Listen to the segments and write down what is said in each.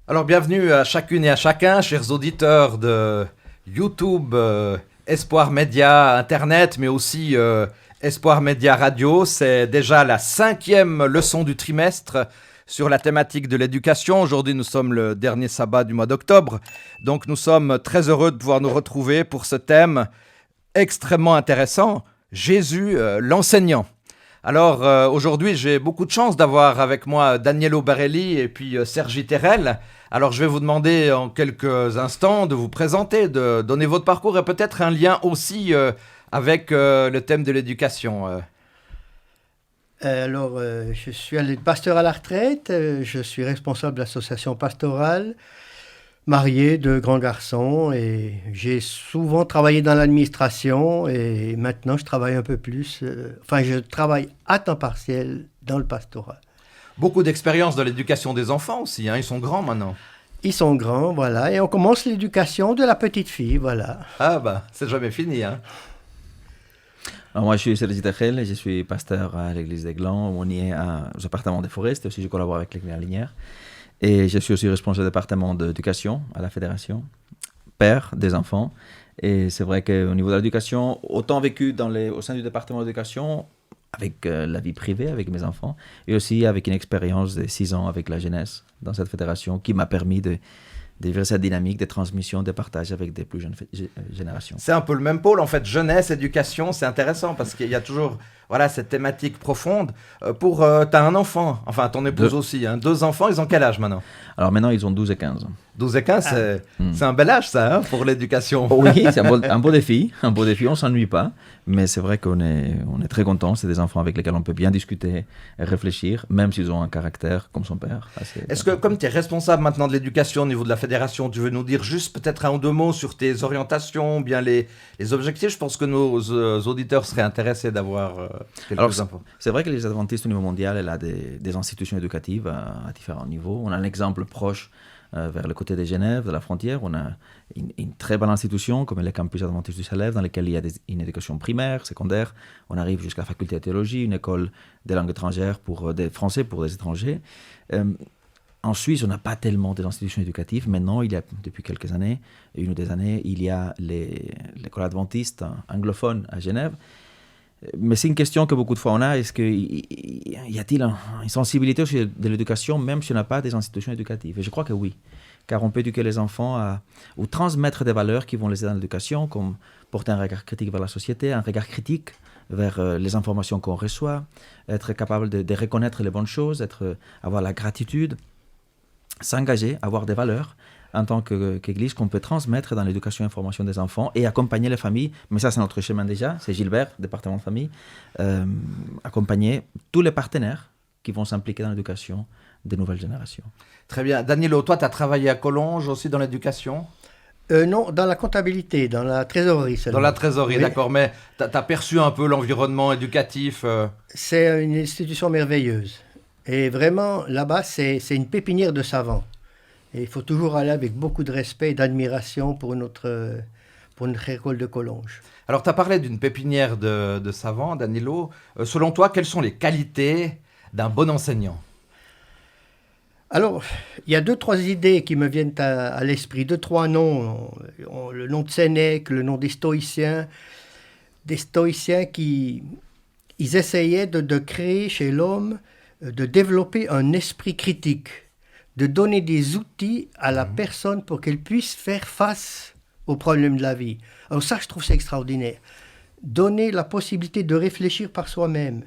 Alors bienvenue à chacune et à chacun, chers auditeurs de YouTube, Espoir Média Internet, mais aussi Espoir Média Radio. C'est déjà la 5e leçon du trimestre sur la thématique de l'éducation. Aujourd'hui, nous sommes le dernier sabbat du mois d'octobre. Donc nous sommes très heureux de pouvoir nous retrouver pour ce thème extrêmement intéressant, Jésus, l'enseignant. Alors aujourd'hui, j'ai beaucoup de chance d'avoir avec moi Danielo Barelli et puis Sergi Terrel. Alors je vais vous demander en quelques instants de vous présenter, de donner votre parcours et peut-être un lien aussi avec le thème de l'éducation. Je suis pasteur à la retraite, je suis responsable de l'association pastorale, marié de grands garçons et j'ai souvent travaillé dans l'administration et maintenant je travaille un peu plus, je travaille à temps partiel dans le pastorat. Beaucoup d'expérience dans l'éducation des enfants aussi, hein, ils sont grands maintenant. Ils sont grands, voilà, et on commence l'éducation de la petite fille, voilà. Ah bah, c'est jamais fini, hein. Alors moi, je suis Sergi Terrel et je suis pasteur à l'église des Glands. On y est aux appartements des Forestes, aussi je collabore avec l'église Linière. Et je suis aussi responsable du département d'éducation à la fédération, père des enfants. Et c'est vrai qu'au niveau de l'éducation, autant vécu au sein du département d'éducation, avec la vie privée, avec mes enfants, et aussi avec une expérience de 6 ans avec la jeunesse dans cette fédération qui m'a permis de vivre cette dynamique de transmission, de partage avec des plus jeunes générations. C'est un peu le même pôle en fait, jeunesse, éducation, c'est intéressant parce qu'il y a toujours cette thématique profonde. T'as un enfant, enfin ton épouse aussi, hein, 2 enfants, ils ont quel âge maintenant? Alors maintenant ils ont 12 et 15. 12 et 15, c'est un bel âge ça, hein, pour l'éducation. Oui, c'est un beau défi, on ne s'ennuie pas, mais c'est vrai qu'on est très content, c'est des enfants avec lesquels on peut bien discuter et réfléchir, même s'ils ont un caractère comme son père. Est-ce que comme tu es responsable maintenant de l'éducation au niveau de la fédération, tu veux nous dire juste peut-être 1 ou 2 mots sur tes orientations, bien les objectifs? Je pense que nos auditeurs seraient intéressés d'avoir quelques infos. C'est vrai que les adventistes au niveau mondial, elle a des institutions éducatives à différents niveaux. On a un exemple proche vers le côté de Genève, de la frontière. On a une très belle institution comme le campus adventiste du Salève, dans lequel il y a une éducation primaire, secondaire. On arrive jusqu'à la faculté de théologie, une école des langues étrangères pour des Français, pour des étrangers. En Suisse, on n'a pas tellement d'institutions éducatives. Maintenant, depuis quelques années, 1 ou 2 années, il y a l'école adventiste anglophone à Genève. Mais c'est une question que beaucoup de fois on a. Est-ce y a-t-il une sensibilité de l'éducation, même si on n'a pas des institutions éducatives? Et je crois que oui. Car on peut éduquer les enfants ou transmettre des valeurs qui vont les aider dans l'éducation, comme porter un regard critique vers la société, un regard critique vers les informations qu'on reçoit, être capable de reconnaître les bonnes choses, avoir la gratitude, s'engager, avoir des valeurs en tant qu'Église qu'on peut transmettre dans l'éducation et l'information des enfants et accompagner les familles. Mais ça, c'est notre chemin déjà. C'est Gilbert, département de famille. Accompagner tous les partenaires qui vont s'impliquer dans l'éducation des nouvelles générations. Très bien. Danielo, toi, tu as travaillé à Collonges aussi dans l'éducation? Non, dans la comptabilité, dans la trésorerie seulement. Dans la trésorerie, oui. D'accord. Mais tu as perçu un peu l'environnement éducatif C'est une institution merveilleuse. Et vraiment, là-bas, c'est une pépinière de savants. Et il faut toujours aller avec beaucoup de respect et d'admiration pour notre école de Collonges. Alors, tu as parlé d'une pépinière de savants, Danilo. Selon toi, quelles sont les qualités d'un bon enseignant? Alors, il y a 2-3 idées qui me viennent à l'esprit, 2-3 noms. Le nom de Sénèque, le nom des stoïciens. Des stoïciens qui ils essayaient de créer chez l'homme, de développer un esprit critique, de donner des outils à la personne pour qu'elle puisse faire face aux problèmes de la vie. Alors ça, je trouve ça extraordinaire. Donner la possibilité de réfléchir par soi-même.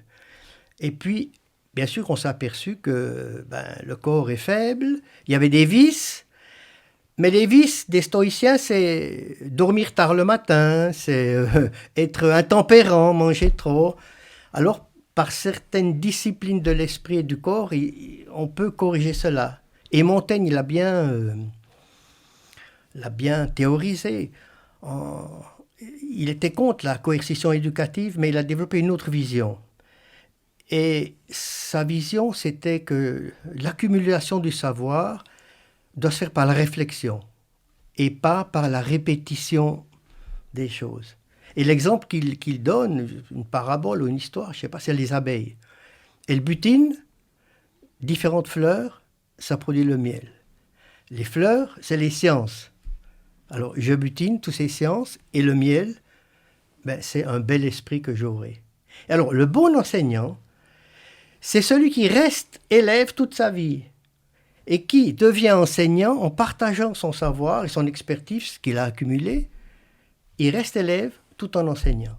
Et puis, bien sûr, on s'est aperçu que le corps est faible, il y avait des vices, mais les vices des stoïciens, c'est dormir tard le matin, c'est être intempérant, manger trop. Alors, par certaines disciplines de l'esprit et du corps, on peut corriger cela. Et Montaigne, il l'a bien théorisé. Il était contre la coercition éducative, mais il a développé une autre vision. Et sa vision, c'était que l'accumulation du savoir doit se faire par la réflexion et pas par la répétition des choses. Et l'exemple qu'il donne, une parabole ou une histoire, je ne sais pas, c'est les abeilles. Elles butinent différentes fleurs, ça produit le miel. Les fleurs, c'est les sciences. Alors, je butine toutes ces sciences et le miel, c'est un bel esprit que j'aurai. Alors, le bon enseignant, c'est celui qui reste élève toute sa vie et qui devient enseignant en partageant son savoir et son expertise, ce qu'il a accumulé. Il reste élève tout en enseignant.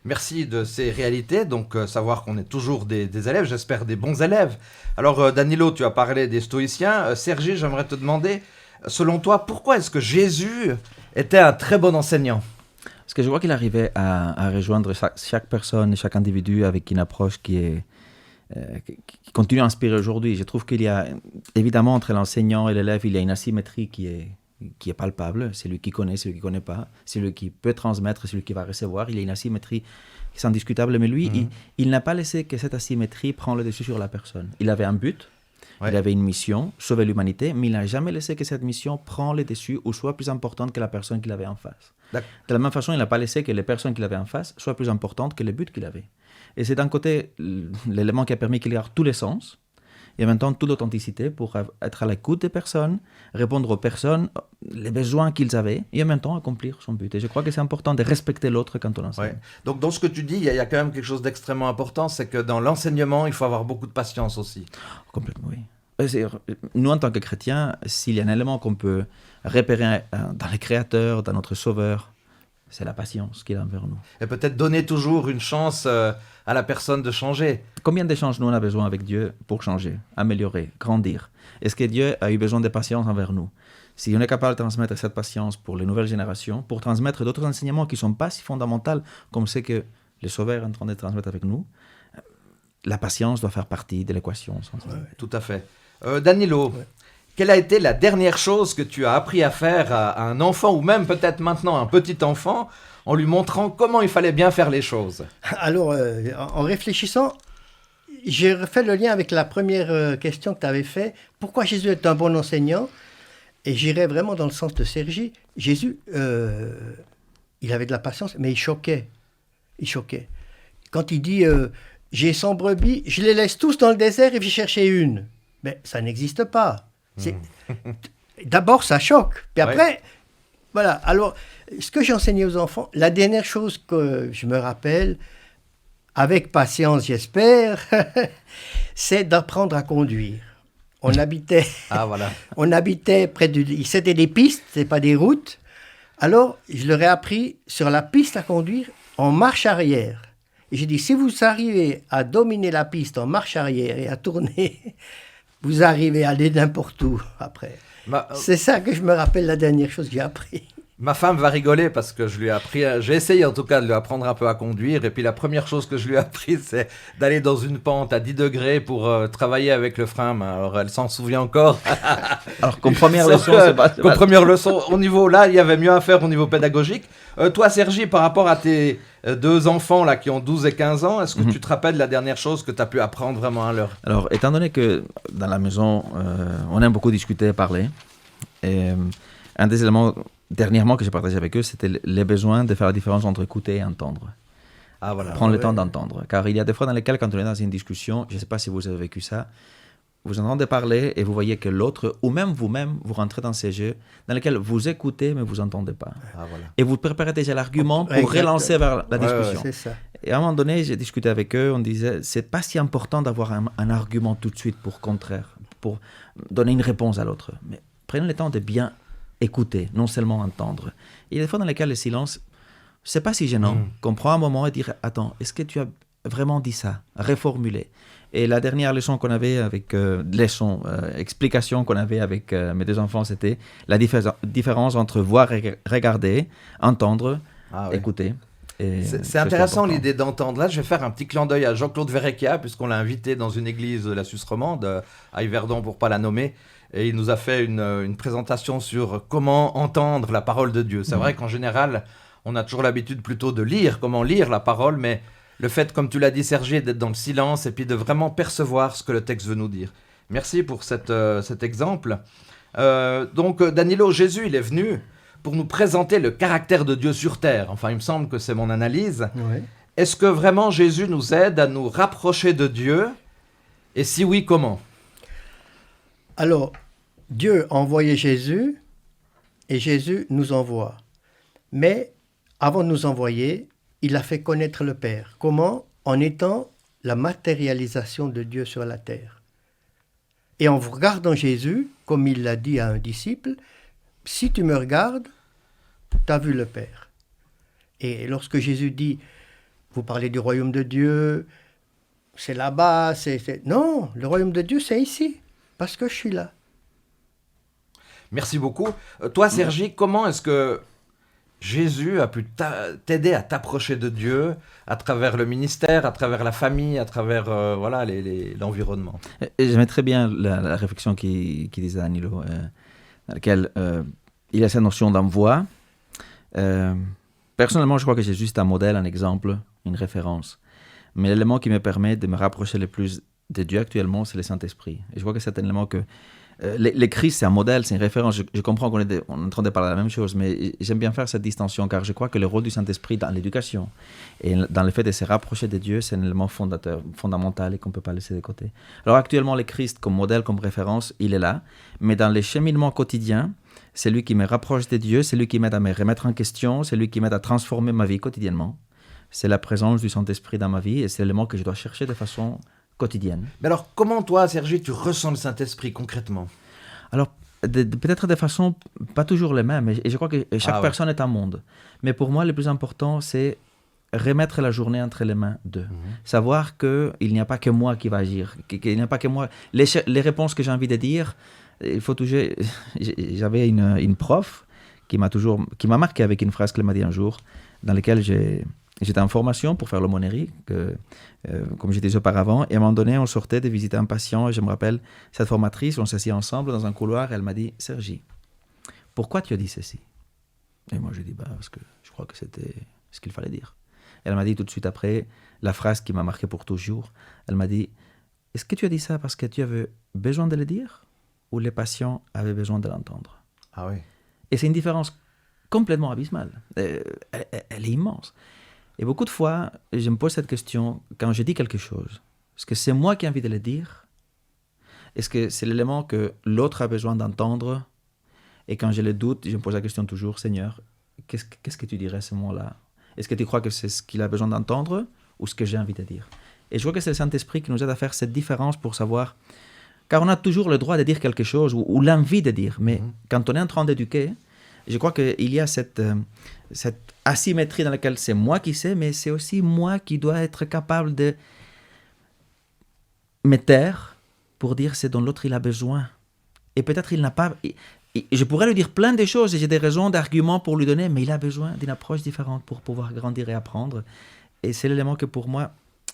Merci de ces réalités, donc savoir qu'on est toujours des élèves, j'espère des bons élèves. Alors Danilo, tu as parlé des stoïciens. Sergi, j'aimerais te demander, selon toi, pourquoi est-ce que Jésus était un très bon enseignant ? Parce que je vois qu'il arrivait à rejoindre chaque personne, chaque individu avec une approche qui continue à inspirer aujourd'hui. Je trouve qu'il y a, évidemment, entre l'enseignant et l'élève, il y a une asymétrie qui est palpable. C'est lui qui connaît, c'est lui qui ne connaît pas. C'est lui qui peut transmettre, c'est lui qui va recevoir. Il y a une asymétrie qui est indiscutable. Mais lui, il n'a pas laissé que cette asymétrie prenne le dessus sur la personne. Il avait un but, il avait une mission, sauver l'humanité, mais il n'a jamais laissé que cette mission prenne le dessus ou soit plus importante que la personne qu'il avait en face. De la même façon, il n'a pas laissé que les personnes qu'il avait en face soient plus importantes que le but qu'il avait. Et c'est d'un côté l'élément qui a permis qu'il garde tous les sens, et en même temps toute l'authenticité pour être à l'écoute des personnes, répondre aux personnes, les besoins qu'ils avaient, et en même temps accomplir son but. Et je crois que c'est important de respecter l'autre quand on enseigne. Ouais. Donc dans ce que tu dis, il y a quand même quelque chose d'extrêmement important, c'est que dans l'enseignement, il faut avoir beaucoup de patience aussi. Complètement, oui. Nous, en tant que chrétiens, s'il y a un élément qu'on peut repérer dans le Créateur, dans notre Sauveur, c'est la patience qu'il a envers nous. Et peut-être donner toujours une chance à la personne de changer. Combien d'échanges nous on a besoin avec Dieu pour changer, améliorer, grandir ? Est-ce que Dieu a eu besoin de patience envers nous ? Si on est capable de transmettre cette patience pour les nouvelles générations, pour transmettre d'autres enseignements qui ne sont pas si fondamentaux comme ce que le Sauveur est en train de transmettre avec nous, la patience doit faire partie de l'équation. Tout à fait. Danilo, quelle a été la dernière chose que tu as appris à faire à un enfant, ou même peut-être maintenant un petit enfant, en lui montrant comment il fallait bien faire les choses ? Alors, en réfléchissant, j'ai refait le lien avec la première question que tu avais faite. Pourquoi Jésus est un bon enseignant ? Et j'irais vraiment dans le sens de Sergi. Jésus, il avait de la patience, mais il choquait. Il choquait. Quand il dit j'ai 100 brebis, je les laisse tous dans le désert et vais chercher une. Mais ça n'existe pas. D'abord, ça choque. Puis après, voilà. Alors, ce que j'ai enseigné aux enfants, la dernière chose que je me rappelle, avec patience, j'espère, c'est d'apprendre à conduire. On habitait près du... C'était des pistes, ce pas des routes. Alors, je leur ai appris sur la piste à conduire en marche arrière. Et j'ai dit, si vous arrivez à dominer la piste en marche arrière et à tourner, vous arrivez à aller n'importe où après. C'est ça que je me rappelle, la dernière chose que j'ai appris. Ma femme va rigoler parce que je lui ai appris, j'ai essayé en tout cas de lui apprendre un peu à conduire, et puis la première chose que je lui ai appris, c'est d'aller dans une pente à 10 degrés pour travailler avec le frein. Alors elle s'en souvient encore. Alors comme première leçon, comme première leçon, au niveau là, il y avait mieux à faire au niveau pédagogique. Toi Sergi, par rapport à tes deux enfants là qui ont 12 et 15 ans, est-ce que tu te rappelles la dernière chose que tu as pu apprendre vraiment à leur ? Alors étant donné que dans la maison, on aime beaucoup discuter et parler, et un des éléments dernièrement que j'ai partagé avec eux, c'était les besoins de faire la différence entre écouter et entendre. Prendre le temps d'entendre. Car il y a des fois dans lesquelles, quand on est dans une discussion, je ne sais pas si vous avez vécu ça, vous entendez parler et vous voyez que l'autre, ou même vous-même, vous rentrez dans ces jeux dans lesquels vous écoutez mais vous n'entendez pas. Et vous préparez déjà l'argument pour relancer vers la discussion. C'est ça. Et à un moment donné, j'ai discuté avec eux, on disait, c'est pas si important d'avoir un argument tout de suite pour donner une réponse à l'autre. Mais prenez le temps de bien écouter, non seulement entendre. Il y a des fois dans lesquelles le silence, c'est pas si gênant. Qu'on prend un moment et dire, attends, est-ce que tu as vraiment dit ça ? Reformuler. Et la dernière leçon qu'on avait avec, explication qu'on avait avec mes deux enfants, c'était la différence entre voir et regarder, entendre, écouter. C'est intéressant l'idée d'entendre. Là, je vais faire un petit clin d'œil à Jean-Claude Verrecchia, puisqu'on l'a invité dans une église de la Suisse romande, à Yverdon pour pas la nommer. Et il nous a fait une présentation sur comment entendre la parole de Dieu. C'est vrai qu'en général, on a toujours l'habitude plutôt de lire, comment lire la parole, mais le fait, comme tu l'as dit Sergi, d'être dans le silence et puis de vraiment percevoir ce que le texte veut nous dire. Merci pour cet exemple. Donc Danilo, Jésus, il est venu pour nous présenter le caractère de Dieu sur terre. Enfin, il me semble que c'est mon analyse. Oui. Est-ce que vraiment Jésus nous aide à nous rapprocher de Dieu ? Et si oui, comment ? Alors, Dieu a envoyé Jésus et Jésus nous envoie. Mais avant de nous envoyer, il a fait connaître le Père. Comment? En étant la matérialisation de Dieu sur la terre. Et en regardant Jésus, comme il l'a dit à un disciple, si tu me regardes, tu as vu le Père. Et lorsque Jésus dit, vous parlez du royaume de Dieu, c'est là-bas, Non, le royaume de Dieu, c'est ici, parce que je suis là. Merci beaucoup. Toi, Sergi, comment est-ce que Jésus a pu t'aider à t'approcher de Dieu à travers le ministère, à travers la famille, à travers voilà, l'environnement? J'aimais très bien la réflexion qui disait Danilo, dans laquelle il y a cette notion d'envoi. Personnellement, je crois que Jésus est un modèle, un exemple, une référence. Mais l'élément qui me permet de me rapprocher le plus de Dieu actuellement, c'est le Saint-Esprit. Et je crois que c'est un élément que... le Christ, c'est un modèle, c'est une référence. Je comprends qu'on est en train de parler de la même chose, mais j'aime bien faire cette distinction, car je crois que le rôle du Saint-Esprit dans l'éducation et dans le fait de se rapprocher de Dieu, c'est un élément fondamental et qu'on ne peut pas laisser de côté. Alors actuellement, le Christ, comme modèle, comme référence, il est là, mais dans les cheminements quotidiens, c'est lui qui me rapproche de Dieu, c'est lui qui m'aide à me remettre en question, c'est lui qui m'aide à transformer ma vie quotidiennement. C'est la présence du Saint-Esprit dans ma vie et c'est l'élément que je dois chercher de façon quotidienne. Mais alors, comment toi, Sergi, tu ressens le Saint-Esprit concrètement? Alors, peut-être de façon pas toujours les mêmes, et je crois que chaque personne est un monde. Mais pour moi, le plus important, c'est remettre la journée entre les mains d'eux. Savoir qu'il n'y a pas que moi qui va agir, qu'il n'y a pas que moi. Les réponses que j'ai envie de dire, il faut toujours... J'avais une prof qui m'a marqué avec une phrase qu'elle m'a dit un jour, dans laquelle j'étais en formation pour faire l'aumônerie, comme j'ai dit auparavant, et à un moment donné, on sortait de visiter un patient, et je me rappelle, cette formatrice, on s'assit ensemble dans un couloir, et elle m'a dit, « Sergi, pourquoi tu as dit ceci ?» Et moi, je dis, parce que je crois que c'était ce qu'il fallait dire. Et elle m'a dit tout de suite après, la phrase qui m'a marqué pour toujours, elle m'a dit, « Est-ce que tu as dit ça parce que tu avais besoin de le dire, ou les patients avaient besoin de l'entendre ?» Ah oui. Et c'est une différence complètement abysmale. Elle est immense. Et beaucoup de fois, je me pose cette question, quand je dis quelque chose, est-ce que c'est moi qui ai envie de le dire? Est-ce que c'est l'élément que l'autre a besoin d'entendre? Et quand j'ai le doute, je me pose la question toujours, Seigneur, qu'est-ce que tu dirais à ce moment-là? Est-ce que tu crois que c'est ce qu'il a besoin d'entendre ou ce que j'ai envie de dire? Et je crois que c'est le Saint-Esprit qui nous aide à faire cette différence pour savoir, car on a toujours le droit de dire quelque chose ou l'envie de dire, mais quand on est en train d'éduquer, je crois qu'il y a cette asymétrie dans laquelle c'est moi qui sais, mais c'est aussi moi qui dois être capable de me taire pour dire ce dont l'autre il a besoin. Et peut-être il n'a pas... Je pourrais lui dire plein de choses et j'ai des raisons, d'arguments pour lui donner, mais il a besoin d'une approche différente pour pouvoir grandir et apprendre. Et c'est l'élément que pour moi,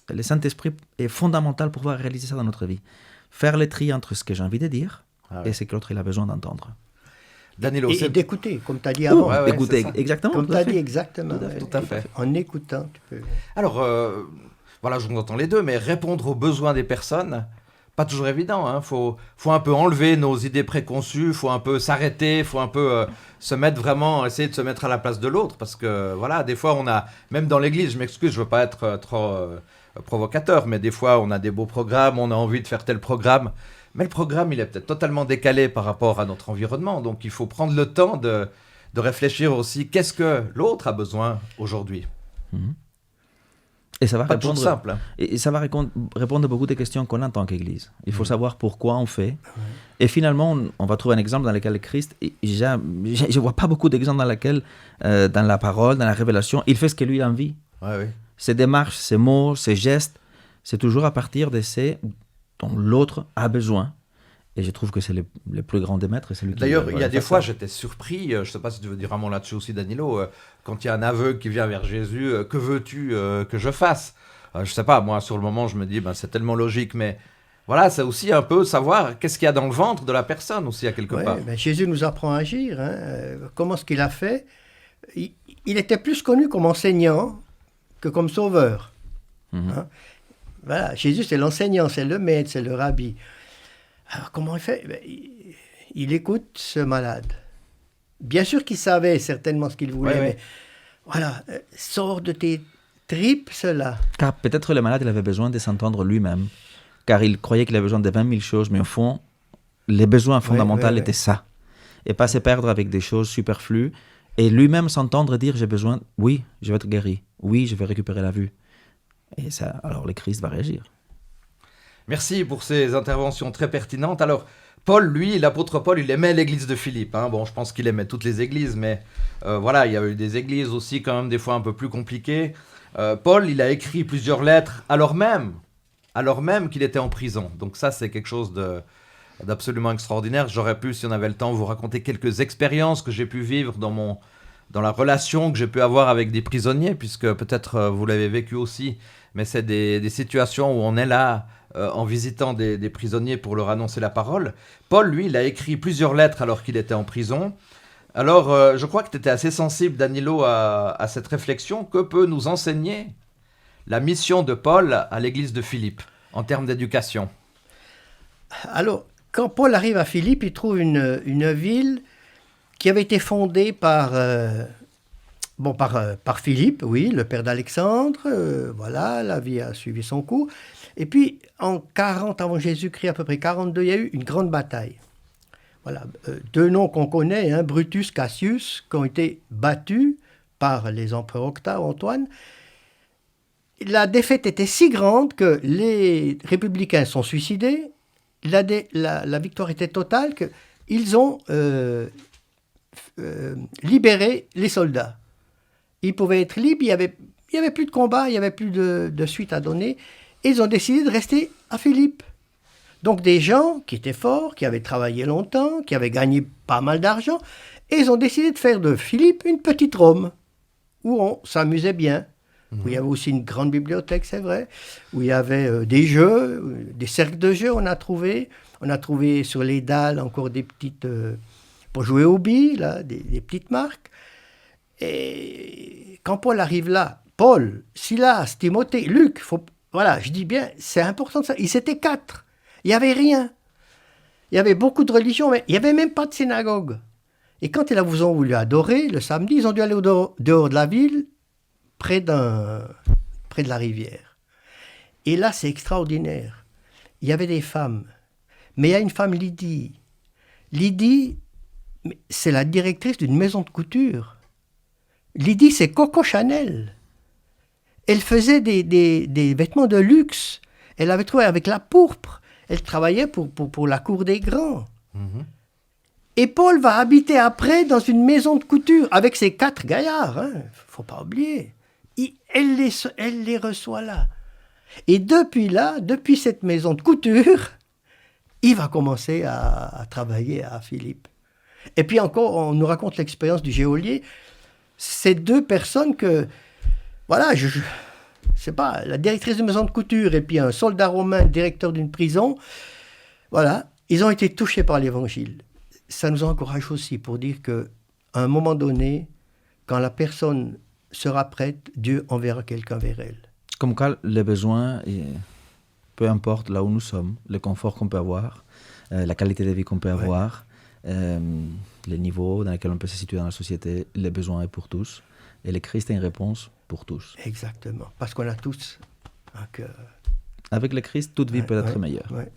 le Saint-Esprit est fondamental pour pouvoir réaliser ça dans notre vie. Faire le tri entre ce que j'ai envie de dire et ce que l'autre il a besoin d'entendre. Danilo, et d'écouter, comme tu as dit avant. Écouter, exactement. Comme tu as dit, exactement. Tout à fait. En écoutant, tu peux... Alors, voilà, je vous entends les deux, mais répondre aux besoins des personnes, pas toujours évident. Hein. Faut un peu enlever nos idées préconçues, faut un peu s'arrêter, faut un peu se mettre vraiment, essayer de se mettre à la place de l'autre, parce que, voilà, des fois, on a, même dans l'église, je m'excuse, je veux pas être trop provocateur, mais des fois, on a des beaux programmes, on a envie de faire tel programme, mais le programme, il est peut-être totalement décalé par rapport à notre environnement. Donc, il faut prendre le temps de réfléchir aussi qu'est-ce que l'autre a besoin aujourd'hui. Et ça va pas répondre, toujours simple. Hein. Et ça va répondre à beaucoup de questions qu'on a en tant qu'Église. Il faut savoir pourquoi on fait. Et finalement, on va trouver un exemple dans lequel le Christ, je ne vois pas beaucoup d'exemples dans lesquels, dans la parole, dans la révélation, il fait ce que lui a envie. Ouais. Ses démarches, ses mots, ses gestes, c'est toujours à partir de ce dont l'autre a besoin. Et je trouve que c'est le plus grand des maîtres. D'ailleurs, il y a des fois, j'étais surpris, je ne sais pas si tu veux dire un mot là-dessus aussi, Danilo, quand il y a un aveugle qui vient vers Jésus, que veux-tu que je fasse? Je ne sais pas, moi, sur le moment, je me dis, c'est tellement logique, mais voilà, c'est aussi un peu savoir qu'est-ce qu'il y a dans le ventre de la personne aussi, à quelque part. Jésus nous apprend à agir. Hein. Comment est-ce qu'il a fait? Il était plus connu comme enseignant que comme sauveur. Hein. Voilà, Jésus, c'est l'enseignant, c'est le maître, c'est le rabbi. Alors, comment il fait? Il écoute ce malade. Bien sûr qu'il savait certainement ce qu'il voulait, mais voilà, sors de tes tripes cela. Car peut-être le malade, il avait besoin de s'entendre lui-même, car il croyait qu'il avait besoin de 20 000 choses, mais au fond, les besoins fondamentaux ouais. étaient ça. Et pas se perdre avec des choses superflues. Et lui-même s'entendre dire, j'ai besoin, oui, je vais être guéri. Oui, je vais récupérer la vue. Et ça, alors le Christ va réagir. Merci pour ces interventions très pertinentes. Alors, Paul, lui, l'apôtre Paul, il aimait l'église de Philippe. Hein. Bon, je pense qu'il aimait toutes les églises, mais voilà, il y a eu des églises aussi quand même des fois un peu plus compliquées. Paul, il a écrit plusieurs lettres alors même qu'il était en prison. Donc ça, c'est quelque chose d'absolument extraordinaire. J'aurais pu, si on avait le temps, vous raconter quelques expériences que j'ai pu vivre dans la relation que j'ai pu avoir avec des prisonniers, puisque peut-être vous l'avez vécu aussi, mais c'est des situations où on est là en visitant des prisonniers pour leur annoncer la parole. Paul, lui, il a écrit plusieurs lettres alors qu'il était en prison. Alors, je crois que tu étais assez sensible, Danilo, à cette réflexion. Que peut nous enseigner la mission de Paul à l'église de Philippe en termes d'éducation? Alors, quand Paul arrive à Philippe, il trouve une ville qui avait été fondée par Philippe, oui, le père d'Alexandre. Voilà, la vie a suivi son cours. Et puis, en 40 avant Jésus-Christ, à peu près 42, il y a eu une grande bataille. Voilà, deux noms qu'on connaît, hein, Brutus, Cassius, qui ont été battus par les empereurs Octave, Antoine. La défaite était si grande que les républicains sont suicidés. La victoire était totale, qu'ils ont libéré les soldats. Ils pouvaient être libres, il y avait plus de combat, il n'y avait plus de suite à donner. Et ils ont décidé de rester à Philippe. Donc des gens qui étaient forts, qui avaient travaillé longtemps, qui avaient gagné pas mal d'argent, et ils ont décidé de faire de Philippe une petite Rome, où on s'amusait bien, où il y avait aussi une grande bibliothèque, c'est vrai, où il y avait des jeux, des cercles de jeux, on a trouvé sur les dalles encore des petites, pour jouer aux billes, là, des petites marques. Et quand Paul arrive là, Paul, Silas, Timothée, Luc, voilà, je dis bien, c'est important de ça, ils étaient 4. Il n'y avait rien. Il y avait beaucoup de religions, mais il n'y avait même pas de synagogue. Et quand ils vous ont voulu adorer, le samedi, ils ont dû aller dehors de la ville, près de la rivière. Et là, c'est extraordinaire. Il y avait des femmes. Mais il y a une femme, Lydie. Lydie, c'est la directrice d'une maison de couture. Lydie, c'est Coco Chanel. Elle faisait des vêtements de luxe. Elle avait trouvé avec la pourpre. Elle travaillait pour la cour des grands. Mm-hmm. Et Paul va habiter après dans une maison de couture avec ses 4 gaillards. Hein. Faut pas oublier. Elle les reçoit là. Et depuis cette maison de couture, il va commencer à travailler à Philippe. Et puis encore, on nous raconte l'expérience du geôlier. Ces 2 personnes que, voilà, je sais pas, la directrice de maison de couture et puis un soldat romain, directeur d'une prison, voilà, ils ont été touchés par l'évangile. Ça nous encourage aussi pour dire qu'à un moment donné, quand la personne sera prête, Dieu enverra quelqu'un vers elle. Comme quoi, les besoins, peu importe là où nous sommes, le confort qu'on peut avoir, la qualité de vie qu'on peut avoir, les niveaux dans lesquels on peut se situer dans la société, les besoins est pour tous. Et le Christ a une réponse pour tous. Exactement, parce qu'on a tous un cœur. Avec le Christ, toute vie peut être meilleure. Ouais.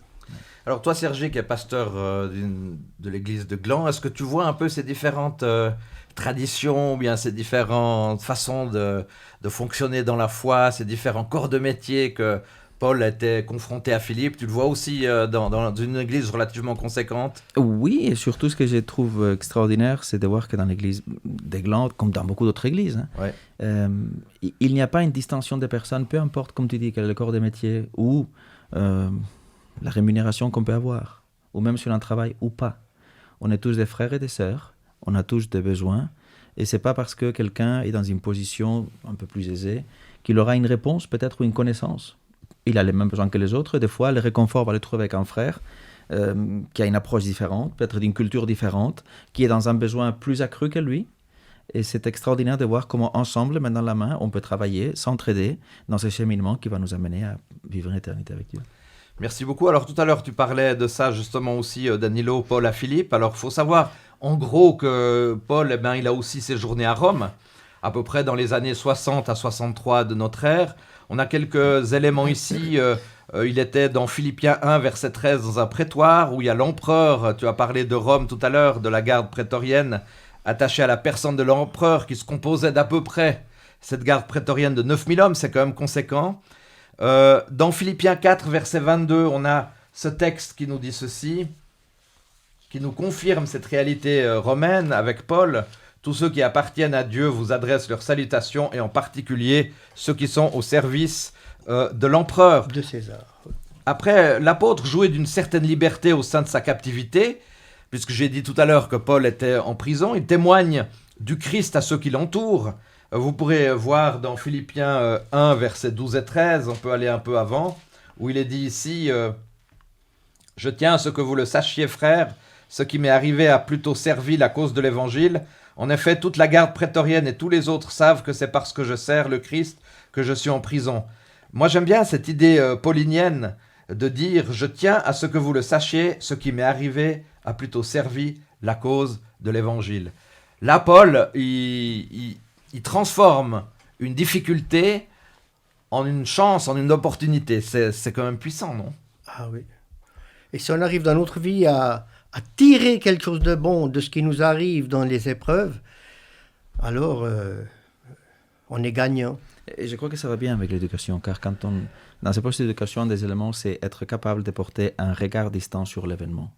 Alors toi, Sergi, qui est pasteur de l'église de Gland, est-ce que tu vois un peu ces différentes traditions, ou bien ces différentes façons de fonctionner dans la foi, ces différents corps de métier que Paul était confronté à Philippe? Tu le vois aussi dans une église relativement conséquente? Oui, et surtout ce que je trouve extraordinaire, c'est de voir que dans l'église des Glandes, comme dans beaucoup d'autres églises, il n'y a pas une distinction des personnes, peu importe, comme tu dis, quel est le corps de métier ou la rémunération qu'on peut avoir, ou même sur un travail ou pas. On est tous des frères et des sœurs, on a tous des besoins, et c'est pas parce que quelqu'un est dans une position un peu plus aisée qu'il aura une réponse, peut-être, ou une connaissance. Il a les mêmes besoins que les autres, et des fois, le réconfort va le trouver avec un frère qui a une approche différente, peut-être d'une culture différente, qui est dans un besoin plus accru que lui. Et c'est extraordinaire de voir comment, ensemble, main dans la main, on peut travailler, s'entraider dans ce cheminement qui va nous amener à vivre une éternité avec Dieu. Merci beaucoup. Alors tout à l'heure, tu parlais de ça justement aussi, Danilo, Paul à Philippe. Alors il faut savoir, en gros, que Paul, il a aussi séjourné à Rome, à peu près dans les années 60 à 63 de notre ère. On a quelques éléments ici. Il était dans Philippiens 1, verset 13, dans un prétoire où il y a l'empereur. Tu as parlé de Rome tout à l'heure, de la garde prétorienne, attachée à la personne de l'empereur, qui se composait d'à peu près, cette garde prétorienne, de 9000 hommes. C'est quand même conséquent. Dans Philippiens 4, verset 22, on a ce texte qui nous dit ceci, qui nous confirme cette réalité romaine avec Paul. Tous ceux qui appartiennent à Dieu vous adressent leurs salutations, et en particulier ceux qui sont au service de l'empereur. De César. Après, l'apôtre jouait d'une certaine liberté au sein de sa captivité, puisque j'ai dit tout à l'heure que Paul était en prison. Il témoigne du Christ à ceux qui l'entourent. Vous pourrez voir dans Philippiens 1, versets 12 et 13, on peut aller un peu avant, où il est dit ici « Je tiens à ce que vous le sachiez, frères, ce qui m'est arrivé a plutôt servi la cause de l'Évangile. En effet, toute la garde prétorienne et tous les autres savent que c'est parce que je sers le Christ que je suis en prison. » Moi, j'aime bien cette idée paulinienne de dire « Je tiens à ce que vous le sachiez, ce qui m'est arrivé a plutôt servi la cause de l'Évangile. » Là, Paul, il transforme une difficulté en une chance, en une opportunité. C'est quand même puissant, non? Ah oui. Et si on arrive dans notre vie à tirer quelque chose de bon de ce qui nous arrive dans les épreuves, alors on est gagnant. Et je crois que ça va bien avec l'éducation, car dans ce processus d'éducation, des éléments, c'est être capable de porter un regard distant sur l'événement.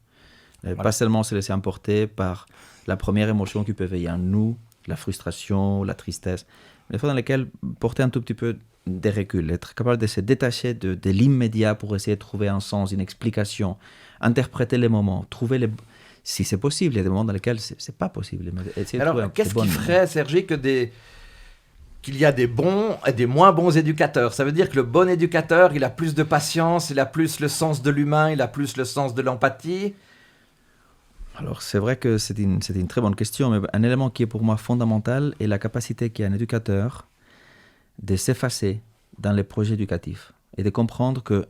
Voilà. Pas seulement se laisser emporter par la première émotion qui peut veiller en nous, la frustration, la tristesse, mais des fois dans lesquelles porter un tout petit peu de recul, être capable de se détacher de l'immédiat pour essayer de trouver un sens, une explication, interpréter les moments, trouver si c'est possible. Il y a des moments dans lesquels c'est pas possible. Alors, qu'est-ce qui ferait, Sergi, qu'il y a des bons et des moins bons éducateurs? Ça veut dire que le bon éducateur, il a plus de patience, il a plus le sens de l'humain, il a plus le sens de l'empathie. Alors, c'est vrai que c'est une très bonne question, mais un élément qui est pour moi fondamental est la capacité qu'a un éducateur de s'effacer dans les projets éducatifs et de comprendre que,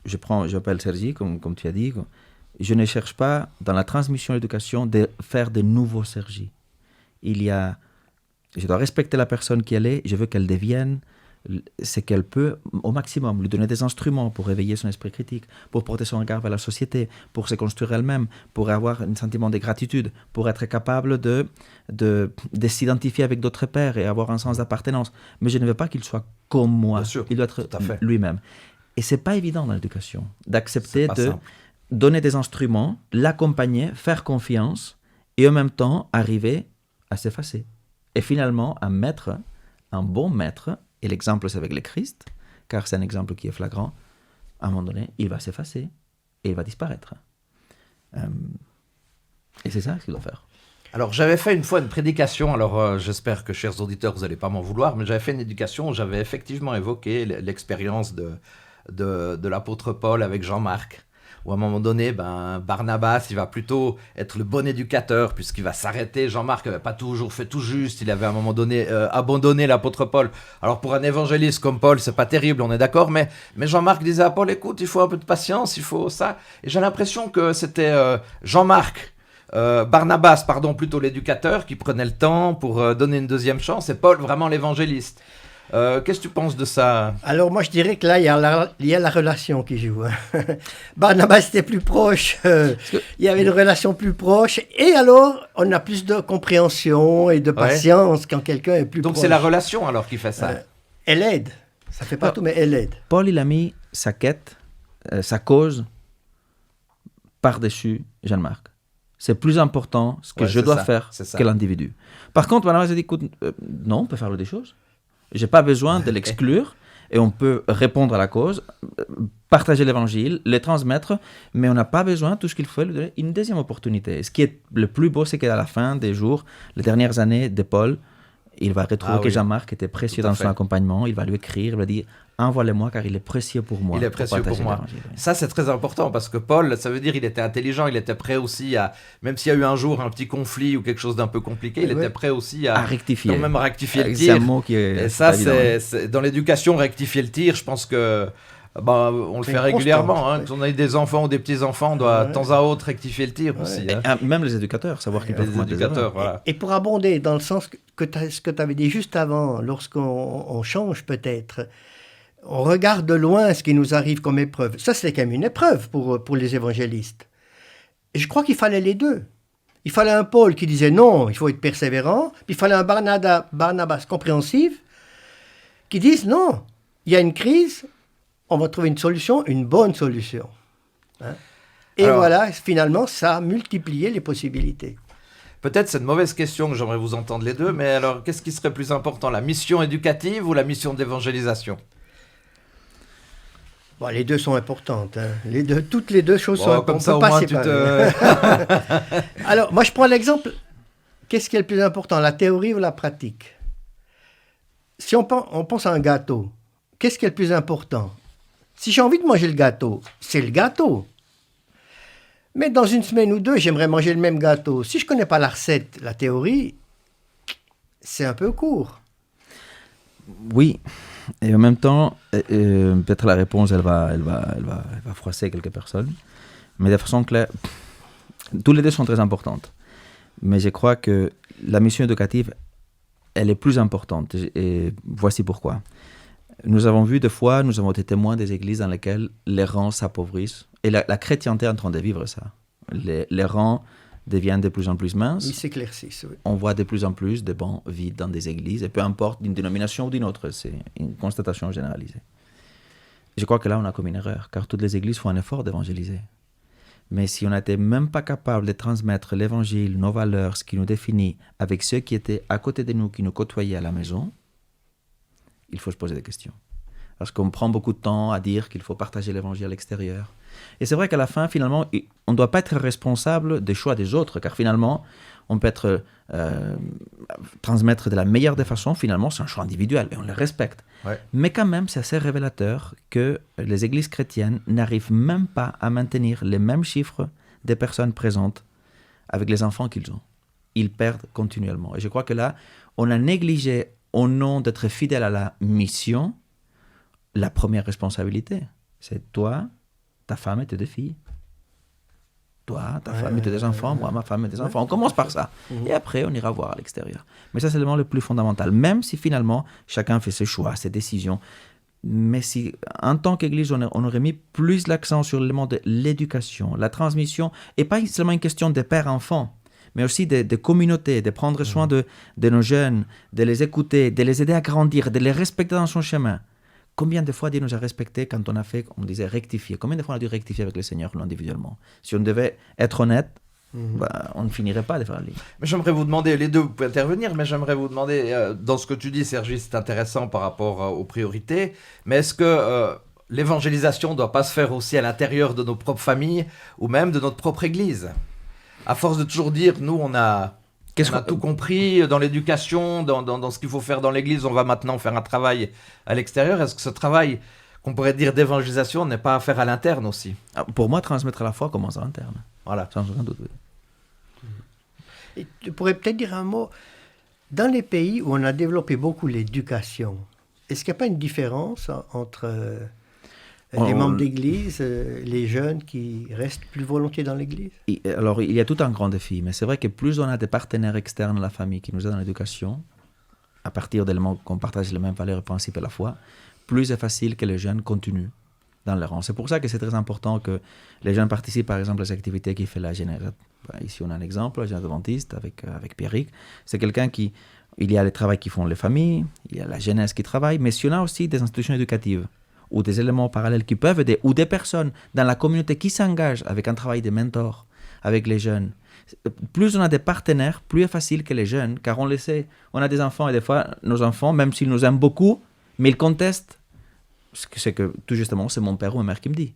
j'appelle Sergi, comme tu as dit, je ne cherche pas, dans la transmission de l'éducation, de faire de nouveaux Sergi. Je dois respecter la personne qui elle est, je veux qu'elle devienne ce qu'elle peut au maximum, lui donner des instruments pour réveiller son esprit critique, pour porter son regard vers la société, pour se construire elle-même, pour avoir un sentiment de gratitude, pour être capable de s'identifier avec d'autres pairs et avoir un sens d'appartenance. Mais je ne veux pas qu'il soit comme moi. Bien sûr, il doit être lui-même. Et c'est pas évident dans l'éducation d'accepter de donner des instruments, l'accompagner, faire confiance et en même temps arriver à s'effacer. Et finalement, un bon maître, et l'exemple c'est avec le Christ, car c'est un exemple qui est flagrant, à un moment donné, il va s'effacer et il va disparaître. Et c'est ça qu'il doit faire. Alors, j'avais fait une fois une prédication, alors j'espère que, chers auditeurs, vous n'allez pas m'en vouloir, mais j'avais fait une éducation où j'avais effectivement évoqué l'expérience de l'apôtre Paul avec Jean-Marc, où à un moment donné, Barnabas, il va plutôt être le bon éducateur, puisqu'il va s'arrêter. Jean-Marc n'avait pas toujours fait tout juste, il avait à un moment donné abandonné l'apôtre Paul. Alors pour un évangéliste comme Paul, c'est pas terrible, on est d'accord, mais Jean-Marc disait à Paul, écoute, il faut un peu de patience, il faut ça. Et j'ai l'impression que c'était Barnabas, plutôt l'éducateur, qui prenait le temps pour donner une deuxième chance, et Paul vraiment l'évangéliste. Qu'est-ce que tu penses de ça? Alors moi je dirais que là il y a la relation qui joue. Barnabas était plus proche, il y avait une relation plus proche, et alors on a plus de compréhension et de patience quand quelqu'un est plus proche. Donc c'est la relation alors qui fait ça. Elle aide, ça fait pas tout, mais elle aide. Paul il a mis sa quête, sa cause par-dessus Jean-Marc. C'est plus important ce que je dois faire que l'individu. Par contre, Barnabas a dit, écoute, non, on peut faire des choses. Je n'ai pas besoin de l'exclure et on peut répondre à la cause, partager l'évangile, le transmettre, mais on n'a pas besoin, tout ce qu'il faut, lui donner une deuxième opportunité. Et ce qui est le plus beau, c'est qu'à la fin des jours, les dernières années de Paul, il va retrouver que Jean-Marc était précieux dans son accompagnement, il va lui écrire, il va dire « Envoie-le-moi car il est précieux pour moi. » Il est précieux pour moi. Ça, c'est très important parce que Paul, ça veut dire il était intelligent, il était prêt aussi à, même s'il y a eu un jour un petit conflit ou quelque chose d'un peu compliqué, il était prêt aussi à rectifier. Quand même rectifier le tir. C'est un mot qui est... Et ça, c'est dans l'éducation, rectifier le tir, je pense que on le fait régulièrement. Quand on a des enfants ou des petits-enfants, on doit de temps à autre rectifier le tir aussi. Même les éducateurs, savoir qu'ils peuvent les éducateurs, voilà. Et pour abonder dans le sens ce que tu avais dit juste avant, lorsqu'on change peut-être, On regarde de loin ce qui nous arrive comme épreuve. Ça, c'est quand même une épreuve pour les évangélistes. Et je crois qu'il fallait les deux. Il fallait un Paul qui disait non, il faut être persévérant. Puis il fallait un Barnabas compréhensif qui dise non, il y a une crise, on va trouver une solution, une bonne solution. Hein? Et alors, voilà, finalement, ça a multiplié les possibilités. Peut-être c'est une mauvaise question que j'aimerais vous entendre les deux, mais alors qu'est-ce qui serait plus important, la mission éducative ou la mission d'évangélisation ? Bon, les deux sont importantes. Hein. Toutes les deux choses sont importantes. Comme ça, au moins, tu te... Alors, moi, je prends l'exemple. Qu'est-ce qui est le plus important, la théorie ou la pratique ? Si on pense à un gâteau, qu'est-ce qui est le plus important ? Si j'ai envie de manger le gâteau, c'est le gâteau. Mais dans une semaine ou deux, j'aimerais manger le même gâteau. Si je ne connais pas la recette, la théorie, c'est un peu court. Oui. Et en même temps, peut-être la réponse, elle va froisser quelques personnes. Mais de façon claire, tous les deux sont très importantes. Mais je crois que la mission éducative, elle est plus importante. Et voici pourquoi. Nous avons vu des fois, nous avons été témoins des églises dans lesquelles les rangs s'appauvrissent. Et la chrétienté est en train de vivre ça. Les rangs deviennent de plus en plus minces. Ils s'éclaircissent, oui. On voit de plus en plus de bancs vides dans des églises, et peu importe d'une dénomination ou d'une autre, c'est une constatation généralisée. Je crois que là, on a commis une erreur, car toutes les églises font un effort d'évangéliser. Mais si on n'était même pas capable de transmettre l'évangile, nos valeurs, ce qui nous définit, avec ceux qui étaient à côté de nous, qui nous côtoyaient à la maison, il faut se poser des questions. Parce qu'on prend beaucoup de temps à dire qu'il faut partager l'évangile à l'extérieur. Et c'est vrai qu'à la fin, finalement, on ne doit pas être responsable des choix des autres, car finalement, on peut transmettre de la meilleure des façons, finalement, c'est un choix individuel, et on le respecte. Ouais. Mais quand même, c'est assez révélateur que les églises chrétiennes n'arrivent même pas à maintenir les mêmes chiffres des personnes présentes avec les enfants qu'ils ont. Ils perdent continuellement. Et je crois que là, on a négligé, au nom d'être fidèle à la mission, la première responsabilité. C'est toi, ta femme et tes deux filles. Toi, ta femme et tes deux enfants, moi, ma femme et tes enfants. On commence par ça. Et après, on ira voir à l'extérieur. Mais ça, c'est l'élément le plus fondamental. Même si finalement, chacun fait ses choix, ses décisions. Mais si, en tant qu'Église, on aurait mis plus l'accent sur l'élément de l'éducation, la transmission, et pas seulement une question des pères-enfants, mais aussi des communautés, de prendre soin de nos jeunes, de les écouter, de les aider à grandir, de les respecter dans son chemin. Combien de fois Dieu nous a respectés quand on a fait, on disait, rectifier? Combien de fois on a dû rectifier avec le Seigneur, nous individuellement? Si on devait être honnête, on ne finirait pas de faire la ligne. Mais j'aimerais vous demander, les deux, vous pouvez intervenir, mais j'aimerais vous demander, dans ce que tu dis, Sergi, c'est intéressant par rapport aux priorités, mais est-ce que l'évangélisation ne doit pas se faire aussi à l'intérieur de nos propres familles ou même de notre propre Église? À force de toujours dire, nous, on a tout compris dans l'éducation, dans ce qu'il faut faire dans l'Église, on va maintenant faire un travail à l'extérieur. Est-ce que ce travail, qu'on pourrait dire d'évangélisation, n'est pas à faire à l'interne aussi? Pour moi, transmettre la foi commence à l'interne. Voilà. Sans aucun doute. Et tu pourrais peut-être dire un mot. Dans les pays où on a développé beaucoup l'éducation, est-ce qu'il n'y a pas une différence entre les membres d'Église, les jeunes qui restent plus volontiers dans l'Église? Alors, il y a tout un grand défi, mais c'est vrai que plus on a des partenaires externes à la famille qui nous aident dans l'éducation, à partir d'éléments qu'on partage les mêmes valeurs et principes à la fois, plus c'est facile que les jeunes continuent dans leur rang. C'est pour ça que c'est très important que les jeunes participent, par exemple, aux activités qui fait la Genèse. Ici, on a un exemple, la Genèse adventiste avec Pierrick. C'est quelqu'un qui... Il y a le travail qui font les familles, il y a la Genèse qui travaille, mais il y en a aussi des institutions éducatives ou des éléments parallèles qui peuvent aider, ou des personnes dans la communauté qui s'engagent avec un travail de mentor avec les jeunes. Plus on a des partenaires, plus c'est facile que les jeunes, car on le sait, on a des enfants et des fois, nos enfants, même s'ils nous aiment beaucoup, mais ils contestent. C'est que, tout justement, c'est mon père ou ma mère qui me dit.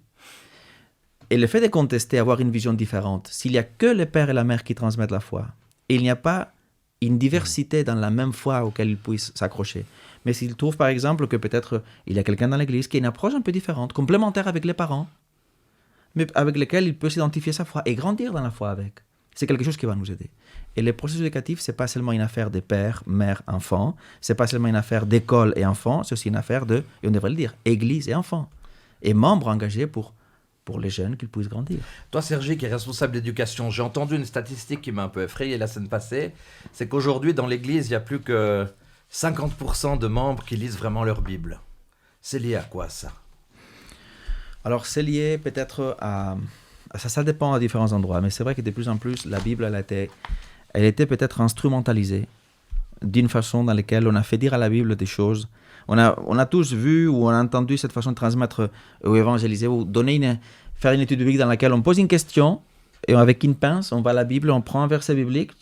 Et le fait de contester, avoir une vision différente, s'il n'y a que le père et la mère qui transmettent la foi, et il n'y a pas une diversité dans la même foi auquel ils puissent s'accrocher. Mais s'ils trouvent, par exemple, que peut-être il y a quelqu'un dans l'église qui a une approche un peu différente, complémentaire avec les parents, mais avec lequel il peut s'identifier sa foi et grandir dans la foi avec, c'est quelque chose qui va nous aider. Et le processus éducatif, ce n'est pas seulement une affaire de père, mère, enfant, ce n'est pas seulement une affaire d'école et enfant, c'est aussi une affaire de, et on devrait le dire, église et enfant, et membres engagés pour les jeunes qu'ils puissent grandir. Toi, Sergi, qui est responsable d'éducation, j'ai entendu une statistique qui m'a un peu effrayé la semaine passée, c'est qu'aujourd'hui, dans l'église, il n'y a plus que 50% de membres qui lisent vraiment leur Bible. C'est lié à quoi ça? Alors, c'est lié peut-être à... Ça dépend à différents endroits, mais c'est vrai que de plus en plus, la Bible, elle était peut-être instrumentalisée d'une façon dans laquelle on a fait dire à la Bible des choses. On a tous vu ou on a entendu cette façon de transmettre ou évangéliser ou faire une étude biblique dans laquelle on pose une question et avec une pince, on va à la Bible, on prend un verset biblique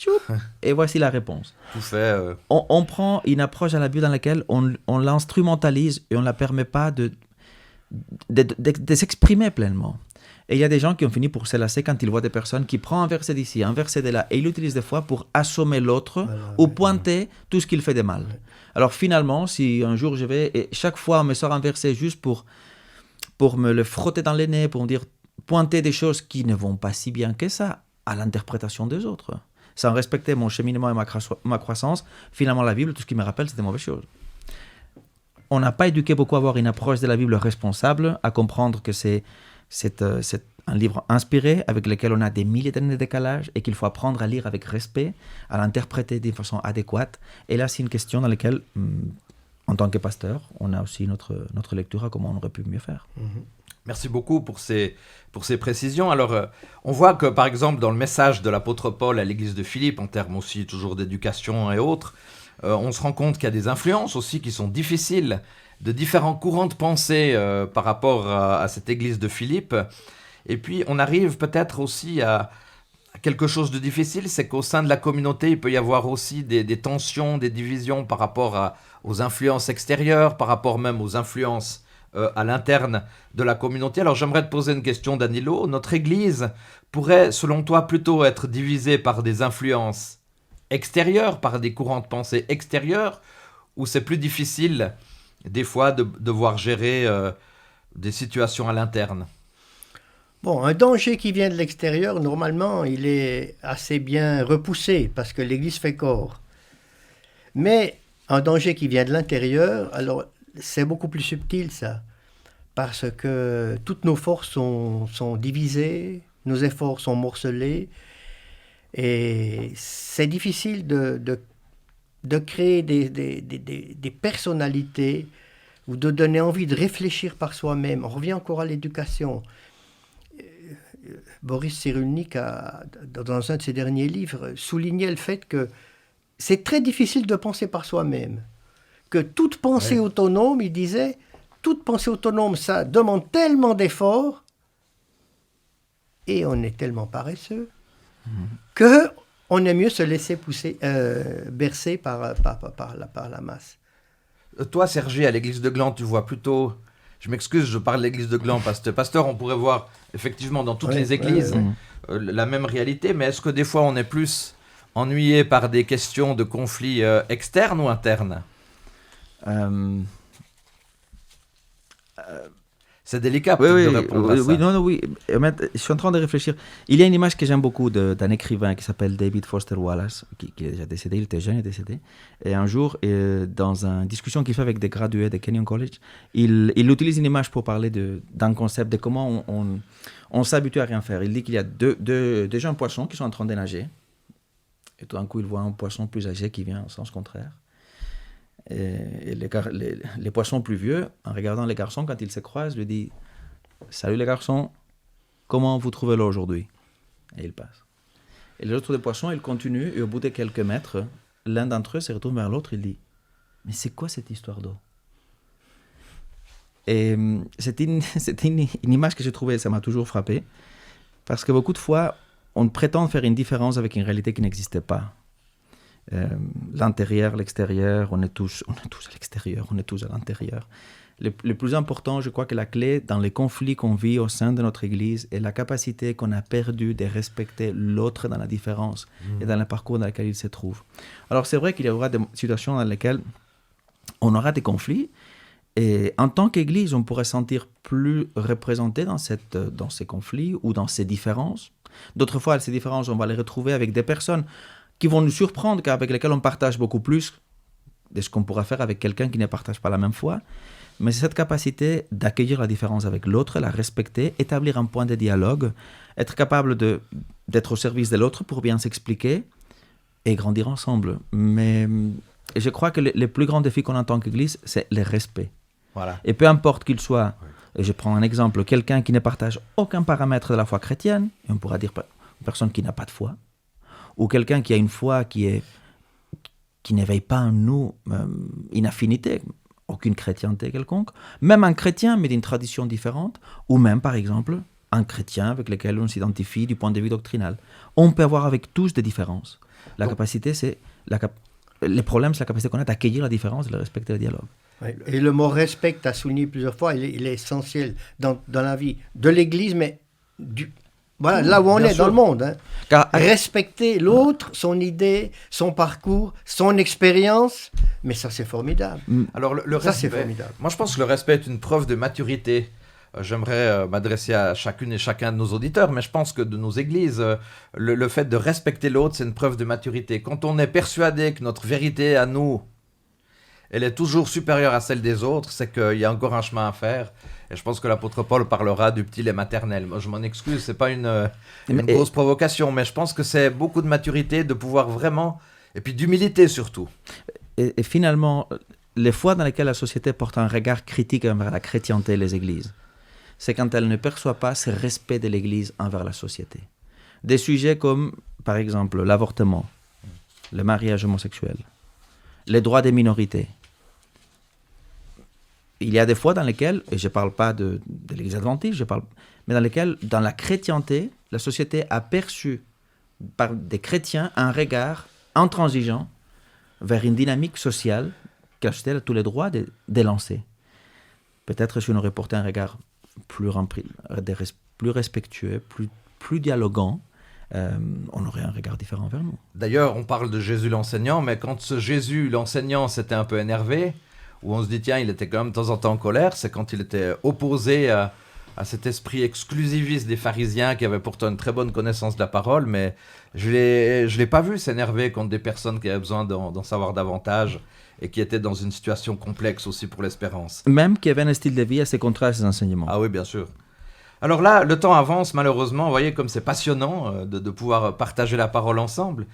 et voici la réponse. Tout fait. On prend une approche à la Bible dans laquelle on l'instrumentalise et on ne la permet pas de s'exprimer pleinement. Et il y a des gens qui ont fini pour se lasser quand ils voient des personnes qui prennent un verset d'ici, un verset de là, et ils l'utilisent des fois pour assommer l'autre ou pointer tout ce qu'il fait de mal. Alors finalement, si un jour je vais, et chaque fois on me sort un verset juste pour me le frotter dans les nez, pour me dire, pointer des choses qui ne vont pas si bien que ça à l'interprétation des autres, sans respecter mon cheminement et ma croissance, finalement la Bible, tout ce qui me rappelle, c'est des mauvaises choses. On n'a pas éduqué beaucoup à avoir une approche de la Bible responsable, à comprendre que c'est un livre inspiré avec lequel on a des milliers d'années de décalage et qu'il faut apprendre à lire avec respect, à l'interpréter d'une façon adéquate. Et là, c'est une question dans laquelle, en tant que pasteur, on a aussi notre lecture à comment on aurait pu mieux faire. Merci beaucoup pour ces précisions. Alors, on voit que, par exemple, dans le message de l'apôtre Paul à l'église de Philippe, en termes aussi toujours d'éducation et autres, on se rend compte qu'il y a des influences aussi qui sont difficiles, de différents courants de pensée par rapport à cette église de Philippe. Et puis, on arrive peut-être aussi à quelque chose de difficile, c'est qu'au sein de la communauté, il peut y avoir aussi des tensions, des divisions par rapport aux influences extérieures, par rapport même aux influences à l'interne de la communauté. Alors, j'aimerais te poser une question, Danilo. Notre église pourrait, selon toi, plutôt être divisée par des influences extérieures, par des courants de pensée extérieurs, ou c'est plus difficile des fois de devoir gérer des situations à l'interne? Bon, un danger qui vient de l'extérieur, normalement, il est assez bien repoussé parce que l'Église fait corps. Mais un danger qui vient de l'intérieur, alors c'est beaucoup plus subtil ça, parce que toutes nos forces sont divisées, nos efforts sont morcelés, et c'est difficile de créer des personnalités ou de donner envie de réfléchir par soi-même. On revient encore à l'éducation. Boris Cyrulnik, dans un de ses derniers livres, soulignait le fait que c'est très difficile de penser par soi-même. Que toute pensée autonome, il disait, toute pensée autonome, ça demande tellement d'efforts et on est tellement paresseux que on aime mieux se laisser bercer par la masse. Toi, Sergi, à l'église de Gland, tu vois plutôt... Je m'excuse, je parle de l'église de Gland, parce que pasteur, on pourrait voir effectivement dans toutes les églises la même réalité, mais est-ce que des fois on est plus ennuyé par des questions de conflits externes ou internes? C'est délicat de répondre à ça. Oui. Je suis en train de réfléchir. Il y a une image que j'aime beaucoup d'un écrivain qui s'appelle David Foster Wallace, qui est déjà décédé, il était jeune et décédé. Et un jour, dans une discussion qu'il fait avec des gradués de Kenyon College, il utilise une image pour parler d'un concept de comment on s'habitue à rien faire. Il dit qu'il y a deux jeunes poissons qui sont en train de nager. Et tout d'un coup, il voit un poisson plus âgé qui vient en sens contraire. Et les poissons plus vieux, en regardant les garçons, quand ils se croisent, lui disent « Salut les garçons, comment vous trouvez l'eau aujourd'hui ?» Et ils passent. Et les autres poissons, ils continuent, et au bout de quelques mètres, l'un d'entre eux se retourne vers l'autre, il dit « Mais c'est quoi cette histoire d'eau ?» Et c'était une image que j'ai trouvée, ça m'a toujours frappé, parce que beaucoup de fois, on prétend faire une différence avec une réalité qui n'existait pas. L'intérieur, l'extérieur, on est tous à l'extérieur, on est tous à l'intérieur. Le plus important, je crois que la clé dans les conflits qu'on vit au sein de notre Église est la capacité qu'on a perdue de respecter l'autre dans la différence et dans le parcours dans lequel il se trouve. Alors c'est vrai qu'il y aura des situations dans lesquelles on aura des conflits et en tant qu'Église, on pourrait se sentir plus représenté dans ces conflits ou dans ces différences. D'autres fois, ces différences, on va les retrouver avec des personnes qui vont nous surprendre, avec lesquels on partage beaucoup plus de ce qu'on pourra faire avec quelqu'un qui ne partage pas la même foi. Mais c'est cette capacité d'accueillir la différence avec l'autre, la respecter, établir un point de dialogue, être capable d'être au service de l'autre pour bien s'expliquer et grandir ensemble. Mais je crois que les plus grands défis qu'on a en tant qu'Église, c'est le respect. Voilà. Et peu importe qu'il soit, et je prends un exemple, quelqu'un qui ne partage aucun paramètre de la foi chrétienne, et on pourra dire une personne qui n'a pas de foi, ou quelqu'un qui a une foi qui n'éveille pas en nous une affinité, aucune chrétienté quelconque, même un chrétien mais d'une tradition différente, ou même par exemple un chrétien avec lequel on s'identifie du point de vue doctrinal. On peut avoir avec tous des différences. La capacité, c'est le problème, c'est la capacité qu'on a d'accueillir la différence et de respecter le dialogue. Oui. Et le mot respect, tu as souligné plusieurs fois, il est essentiel dans la vie de l'Église, mais voilà, là où on est dans le monde. Hein. Car Respecter l'autre, son idée, son parcours, son expérience, mais ça c'est formidable. Alors le Ça, c'est respect, formidable. moi je pense que le respect est une preuve de maturité. J'aimerais m'adresser à chacune et chacun de nos auditeurs, mais je pense que de nos églises, le fait de respecter l'autre, c'est une preuve de maturité. Quand on est persuadé que notre vérité à nous, elle est toujours supérieure à celle des autres, c'est qu'il y a encore un chemin à faire. Et je pense que l'apôtre Paul parlera du petit lait maternel. Moi, je m'en excuse, c'est pas une grosse provocation, mais je pense que c'est beaucoup de maturité, de pouvoir vraiment, et puis d'humilité surtout. Et finalement, les fois dans lesquelles la société porte un regard critique envers la chrétienté et les églises, c'est quand elle ne perçoit pas ce respect de l'Église envers la société. Des sujets comme, par exemple, l'avortement, le mariage homosexuel, les droits des minorités. Il y a des fois dans lesquelles, et je ne parle pas de l'Église adventiste, mais dans lesquelles, dans la chrétienté, la société a perçu par des chrétiens un regard intransigeant vers une dynamique sociale que la société a tous les droits d'élancer. Peut-être si on aurait porté un regard plus respectueux, plus dialoguant, on aurait un regard différent vers nous. D'ailleurs, on parle de Jésus l'enseignant, mais quand ce Jésus l'enseignant s'était un peu énervé, où on se dit, tiens, il était quand même de temps en temps en colère, c'est quand il était opposé à cet esprit exclusiviste des pharisiens qui avaient pourtant une très bonne connaissance de la parole, mais je l'ai pas vu s'énerver contre des personnes qui avaient besoin d'en savoir davantage et qui étaient dans une situation complexe aussi pour l'espérance. Même qui avait un style de vie assez contraire à ses enseignements. Ah oui, bien sûr. Alors là, le temps avance malheureusement, vous voyez comme c'est passionnant de pouvoir partager la parole ensemble.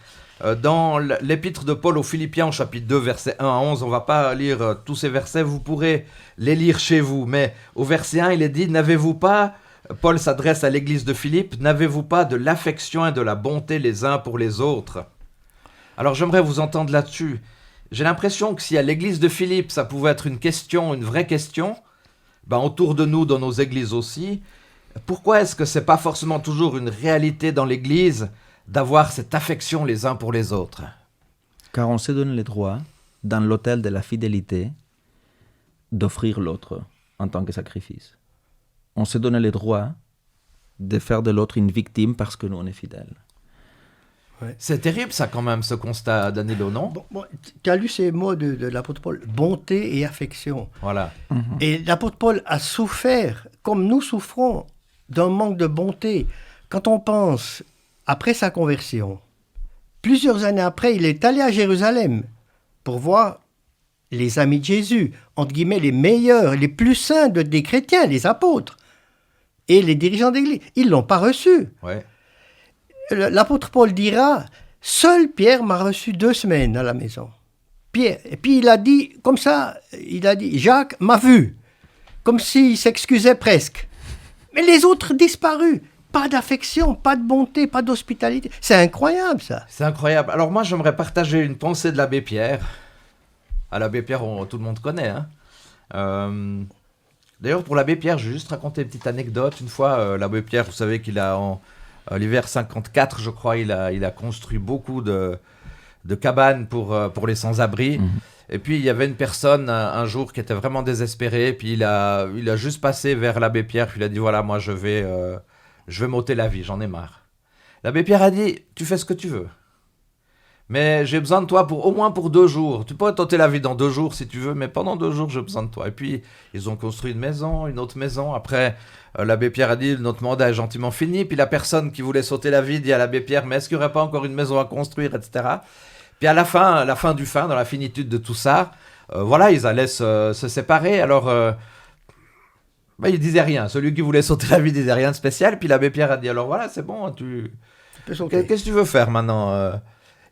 Dans l'épître de Paul aux Philippiens, au chapitre 2, versets 1 à 11, on ne va pas lire tous ces versets, vous pourrez les lire chez vous. Mais au verset 1, il est dit, n'avez-vous pas, Paul s'adresse à l'église de Philippe, n'avez-vous pas de l'affection et de la bonté les uns pour les autres? Alors j'aimerais vous entendre là-dessus. J'ai l'impression que si à l'église de Philippe, ça pouvait être une question, une vraie question, autour de nous, dans nos églises aussi, pourquoi est-ce que ce n'est pas forcément toujours une réalité dans l'église d'avoir cette affection les uns pour les autres? Car on se donne le droit, dans l'autel de la fidélité, d'offrir l'autre en tant que sacrifice. On se donne le droit de faire de l'autre une victime parce que nous, on est fidèles. Ouais. C'est terrible ça quand même, ce constat, Danilo, non? Bon, tu as lu ces mots de l'apôtre Paul, bonté et affection. Voilà. Et l'apôtre Paul a souffert, comme nous souffrons, d'un manque de bonté. Quand on pense, après sa conversion, plusieurs années après, il est allé à Jérusalem pour voir les amis de Jésus, entre guillemets les meilleurs, les plus saints des chrétiens, les apôtres, et les dirigeants d'église. Ils ne l'ont pas reçu. Ouais. L'apôtre Paul dira, seul Pierre m'a reçu 2 semaines à la maison. Pierre. Et puis il a dit, comme ça, il a dit, Jacques m'a vu. Comme s'il s'excusait presque. Mais les autres disparus. Pas d'affection, pas de bonté, pas d'hospitalité. C'est incroyable ça. C'est incroyable. Alors moi j'aimerais partager une pensée de l'abbé Pierre. À l'abbé Pierre, tout le monde connaît. Hein. D'ailleurs pour l'abbé Pierre, je vais juste raconter une petite anecdote. Une fois, l'abbé Pierre, vous savez qu'il a... l'hiver 54, je crois, il a construit beaucoup de cabanes pour les sans-abri. Et puis, il y avait une personne un jour qui était vraiment désespérée. Puis, il a juste passé vers l'abbé Pierre. Puis, il a dit, voilà, moi, je vais m'ôter la vie, j'en ai marre. L'abbé Pierre a dit, tu fais ce que tu veux. Mais j'ai besoin de toi au moins pour 2 jours. Tu peux t'ôter la vie dans 2 jours si tu veux, mais pendant 2 jours, j'ai besoin de toi. Et puis, ils ont construit une maison, une autre maison. Après, l'abbé Pierre a dit, notre mandat est gentiment fini. Puis la personne qui voulait s'ôter la vie dit à l'abbé Pierre, mais est-ce qu'il n'y aurait pas encore une maison à construire, etc. Puis à la fin dans la finitude de tout ça, voilà, ils allaient se séparer. Alors, il disait rien. Celui qui voulait s'ôter la vie disait rien de spécial. Puis l'abbé Pierre a dit, alors voilà, c'est bon, qu'est-ce que tu veux faire maintenant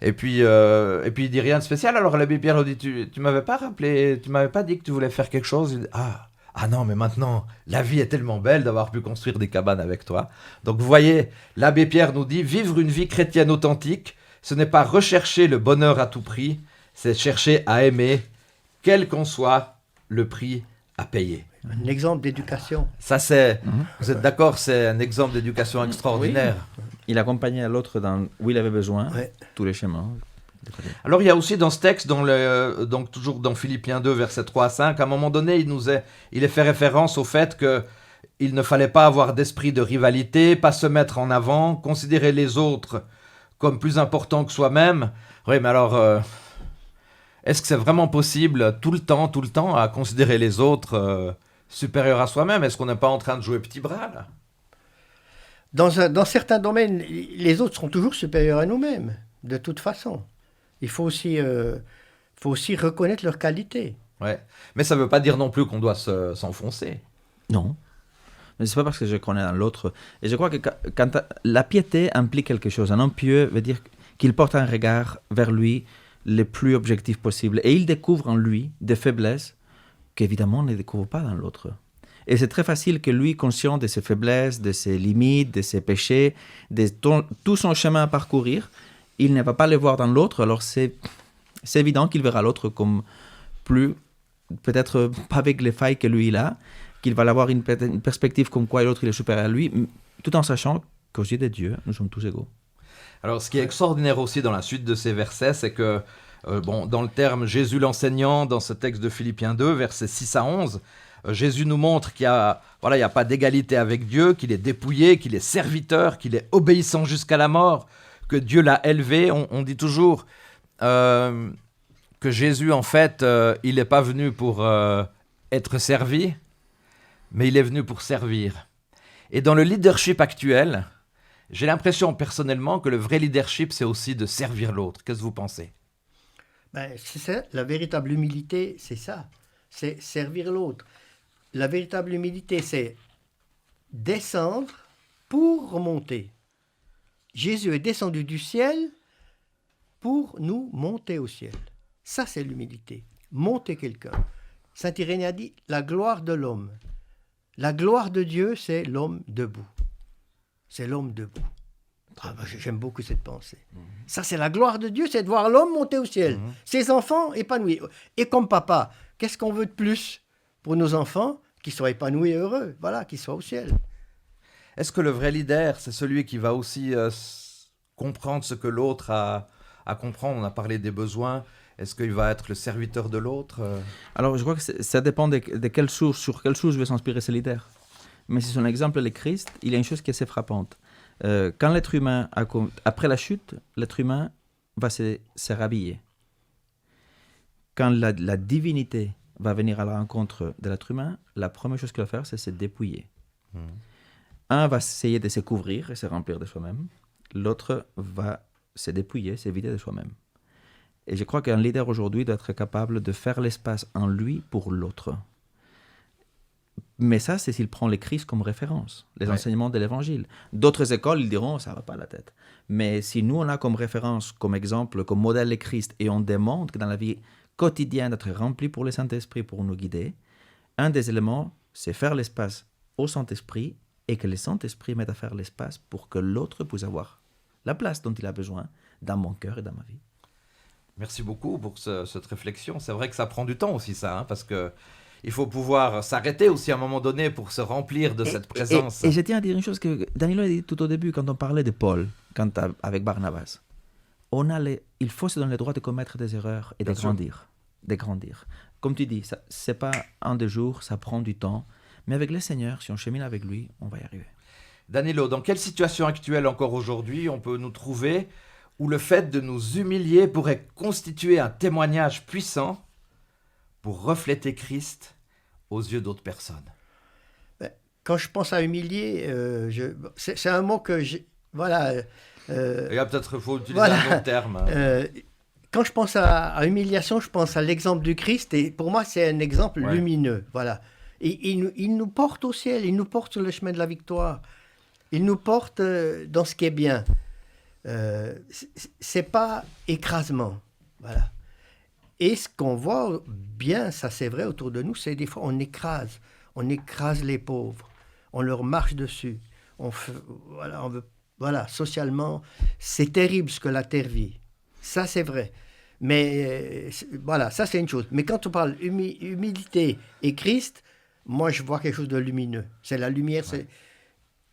Et puis il dit rien de spécial. Alors l'abbé Pierre lui dit, tu m'avais pas rappelé, tu m'avais pas dit que tu voulais faire quelque chose. Il dit, ah non, mais maintenant, la vie est tellement belle d'avoir pu construire des cabanes avec toi. Donc vous voyez, l'abbé Pierre nous dit, vivre une vie chrétienne authentique, ce n'est pas rechercher le bonheur à tout prix, c'est chercher à aimer, quel qu'en soit le prix à payer. Un exemple d'éducation. Ça c'est, vous êtes d'accord, c'est un exemple d'éducation extraordinaire. Oui. Il accompagnait l'autre dans où il avait besoin, tous les chemins. Alors il y a aussi dans ce texte, donc toujours dans Philippiens 2, versets 3 à 5, à un moment donné, il est fait référence au fait qu'il ne fallait pas avoir d'esprit de rivalité, pas se mettre en avant, considérer les autres comme plus importants que soi-même. Oui, mais alors, est-ce que c'est vraiment possible tout le temps, à considérer les autres supérieurs à soi-même? Est-ce qu'on n'est pas en train de jouer petit bras, là? Dans certains domaines, les autres seront toujours supérieurs à nous-mêmes, de toute façon. Il faut aussi reconnaître leurs qualités. Ouais. Mais ça ne veut pas dire non plus qu'on doit s'enfoncer. Non. Mais ce n'est pas parce que je connais dans l'autre. Et je crois que quand la piété implique quelque chose. Un homme pieux veut dire qu'il porte un regard vers lui le plus objectif possible. Et il découvre en lui des faiblesses qu'évidemment on ne découvre pas dans l'autre. Et c'est très facile que lui, conscient de ses faiblesses, de ses limites, de ses péchés, de tout son chemin à parcourir, il ne va pas les voir dans l'autre. Alors c'est évident qu'il verra l'autre comme plus, peut-être pas avec les failles que lui il a, qu'il va avoir une perspective comme quoi l'autre il est supérieur à lui, tout en sachant qu'aux yeux de Dieu, nous sommes tous égaux. Alors ce qui est extraordinaire aussi dans la suite de ces versets, c'est que dans le terme Jésus l'enseignant, dans ce texte de Philippiens 2, versets 6 à 11, Jésus nous montre qu'il n'y a pas d'égalité avec Dieu, qu'il est dépouillé, qu'il est serviteur, qu'il est obéissant jusqu'à la mort, que Dieu l'a élevé. On dit toujours que Jésus, en fait, il n'est pas venu pour être servi, mais il est venu pour servir. Et dans le leadership actuel, j'ai l'impression personnellement que le vrai leadership, c'est aussi de servir l'autre. Qu'est-ce que vous pensez? C'est ça, la véritable humilité, c'est ça. C'est servir l'autre. La véritable humilité, c'est descendre pour remonter. Jésus est descendu du ciel pour nous monter au ciel. Ça, c'est l'humilité. Monter quelqu'un. Saint Irénée a dit la gloire de l'homme. La gloire de Dieu, c'est l'homme debout. C'est l'homme debout. J'aime beaucoup cette pensée. Ça, c'est la gloire de Dieu, c'est de voir l'homme monter au ciel. Ses enfants épanouis. Et comme papa, qu'est-ce qu'on veut de plus pour nos enfants? Qu'ils soient épanouis et heureux. Voilà, qu'ils soient au ciel. Est-ce que le vrai leader, c'est celui qui va aussi comprendre ce que l'autre a à comprendre? On a parlé des besoins. Est-ce qu'il va être le serviteur de l'autre? Alors, je crois que ça dépend de quelle source, sur quelle source veut s'inspirer ce leader. Mais si son exemple est le Christ, il y a une chose qui est assez frappante. Quand l'être humain, après la chute, l'être humain va se rhabiller. Quand la divinité va venir à la rencontre de l'être humain, la première chose qu'il va faire, c'est se dépouiller. Un va essayer de se couvrir et se remplir de soi-même. L'autre va se dépouiller, se vider de soi-même. Et je crois qu'un leader aujourd'hui doit être capable de faire l'espace en lui pour l'autre. Mais ça, c'est s'il prend le Christ comme référence, les enseignements de l'Évangile. D'autres écoles, ils diront, ça ne va pas à la tête. Mais si nous, on a comme référence, comme exemple, comme modèle le Christ, et on demande que dans la vie quotidienne d'être rempli pour le Saint-Esprit pour nous guider, un des éléments, c'est faire l'espace au Saint-Esprit et que le Saint-Esprit mette à faire l'espace pour que l'autre puisse avoir la place dont il a besoin dans mon cœur et dans ma vie. Merci beaucoup pour cette réflexion. C'est vrai que ça prend du temps aussi, ça, parce que il faut pouvoir s'arrêter aussi à un moment donné pour se remplir de cette présence. Et je tiens à dire une chose que Danilo a dit tout au début quand on parlait de Paul, avec Barnabas. Il faut se donner le droit de commettre des erreurs et de grandir. Comme tu dis, ce n'est pas un des jours, ça prend du temps. Mais avec le Seigneur, si on chemine avec lui, on va y arriver. Danilo, dans quelle situation actuelle encore aujourd'hui on peut nous trouver où le fait de nous humilier pourrait constituer un témoignage puissant pour refléter Christ aux yeux d'autres personnes? Quand je pense à humilier, c'est un mot que voilà. Il y a peut-être faut utiliser un autre terme. Quand je pense à humiliation, je pense à l'exemple du Christ et pour moi c'est un exemple lumineux. Voilà. Et il nous porte au ciel, il nous porte sur le chemin de la victoire, il nous porte dans ce qui est bien. C'est pas écrasement. Voilà. Et ce qu'on voit bien, ça c'est vrai autour de nous, c'est des fois on écrase les pauvres, on leur marche dessus. Voilà, socialement, c'est terrible ce que la terre vit. Ça c'est vrai. Mais voilà, ça c'est une chose. Mais quand on parle humilité et Christ, moi je vois quelque chose de lumineux. C'est la lumière,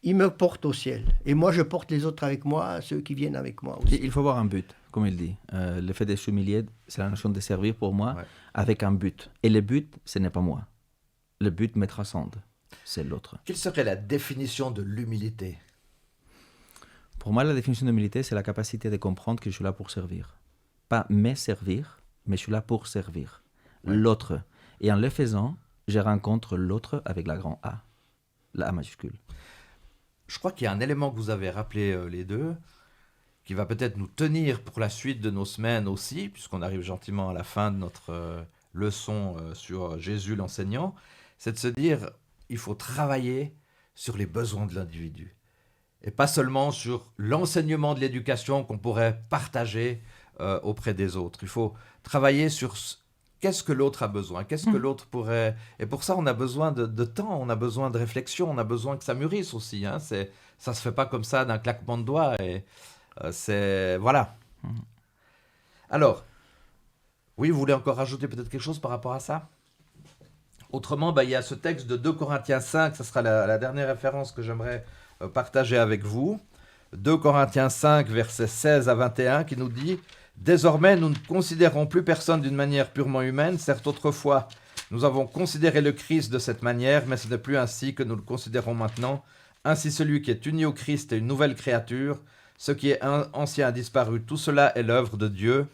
il me porte au ciel. Et moi je porte les autres avec moi, ceux qui viennent avec moi aussi. Il faut avoir un but, comme il dit. Le fait de s'humilier, c'est la notion de servir pour moi avec un but. Et le but, ce n'est pas moi. Le but me transcende, c'est l'autre. Quelle serait la définition de l'humilité? Pour moi, la définition d'humilité, c'est la capacité de comprendre que je suis là pour servir. Pas me servir, mais je suis là pour servir l'autre. Et en le faisant, je rencontre l'autre avec la grande A, la A majuscule. Je crois qu'il y a un élément que vous avez rappelé les deux, qui va peut-être nous tenir pour la suite de nos semaines aussi, puisqu'on arrive gentiment à la fin de notre leçon sur Jésus l'enseignant, c'est de se dire, il faut travailler sur les besoins de l'individu. Et pas seulement sur l'enseignement de l'éducation qu'on pourrait partager auprès des autres. Il faut travailler sur qu'est-ce que l'autre a besoin, qu'est-ce que l'autre pourrait... Et pour ça, on a besoin de temps, on a besoin de réflexion, on a besoin que ça mûrisse aussi. Hein. Ça ne se fait pas comme ça d'un claquement de doigts. Et c'est... Voilà. Alors, oui, vous voulez encore rajouter peut-être quelque chose par rapport à ça? Autrement, il y a ce texte de 2 Corinthiens 5, ça sera la dernière référence que j'aimerais partager avec vous. 2 Corinthiens 5, versets 16 à 21, qui nous dit « Désormais, nous ne considérons plus personne d'une manière purement humaine. Certes, autrefois, nous avons considéré le Christ de cette manière, mais ce n'est plus ainsi que nous le considérons maintenant. Ainsi, celui qui est uni au Christ est une nouvelle créature. Ce qui est ancien a disparu. Tout cela est l'œuvre de Dieu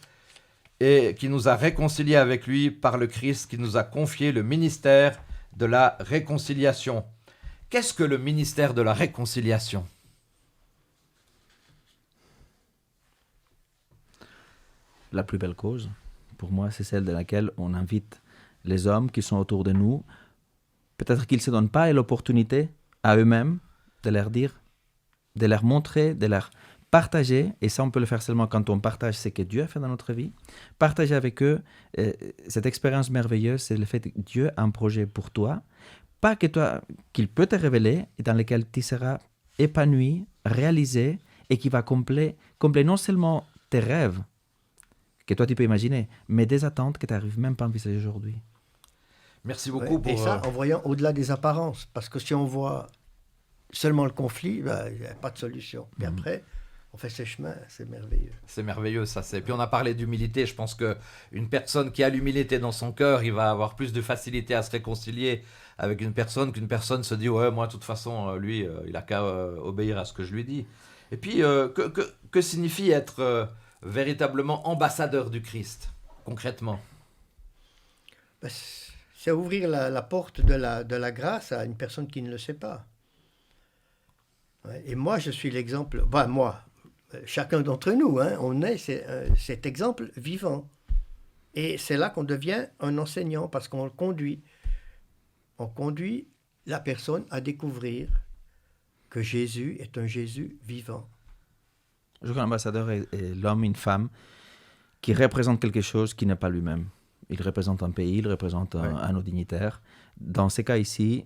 et qui nous a réconciliés avec lui par le Christ, qui nous a confié le ministère de la réconciliation. » Qu'est-ce que le ministère de la réconciliation? La plus belle cause, pour moi, c'est celle de laquelle on invite les hommes qui sont autour de nous. Peut-être qu'ils ne se donnent pas l'opportunité à eux-mêmes de leur dire, de leur montrer, de leur partager, et ça on peut le faire seulement quand on partage ce que Dieu a fait dans notre vie, partager avec eux cette expérience merveilleuse, c'est le fait que Dieu a un projet pour toi, pas que toi, qu'il peut te révéler, et dans lequel tu seras épanoui, réalisé, et qui va combler non seulement tes rêves, que toi tu peux imaginer, mais des attentes que tu n'arrives même pas à envisager aujourd'hui. Merci beaucoup pour... Et ça, en voyant au-delà des apparences, parce que si on voit seulement le conflit, il n'y a pas de solution. Puis après, on fait ses chemins, c'est merveilleux. C'est merveilleux, ça. Puis on a parlé d'humilité. Je pense qu'une personne qui a l'humilité dans son cœur, il va avoir plus de facilité à se réconcilier avec une personne qu'une personne se dit « Ouais, moi, de toute façon, lui, il a qu'à obéir à ce que je lui dis. » Et puis, que signifie être véritablement ambassadeur du Christ, concrètement? C'est ouvrir la porte de la grâce à une personne qui ne le sait pas. Et moi, je suis l'exemple... chacun d'entre nous, on est cet exemple vivant. Et c'est là qu'on devient un enseignant, parce qu'on le conduit. On conduit la personne à découvrir que Jésus est un Jésus vivant. Je crois qu'un ambassadeur est l'homme, une femme, qui représente quelque chose qui n'est pas lui-même. Il représente un pays, il représente un autre dignitaire. Dans ces cas ici,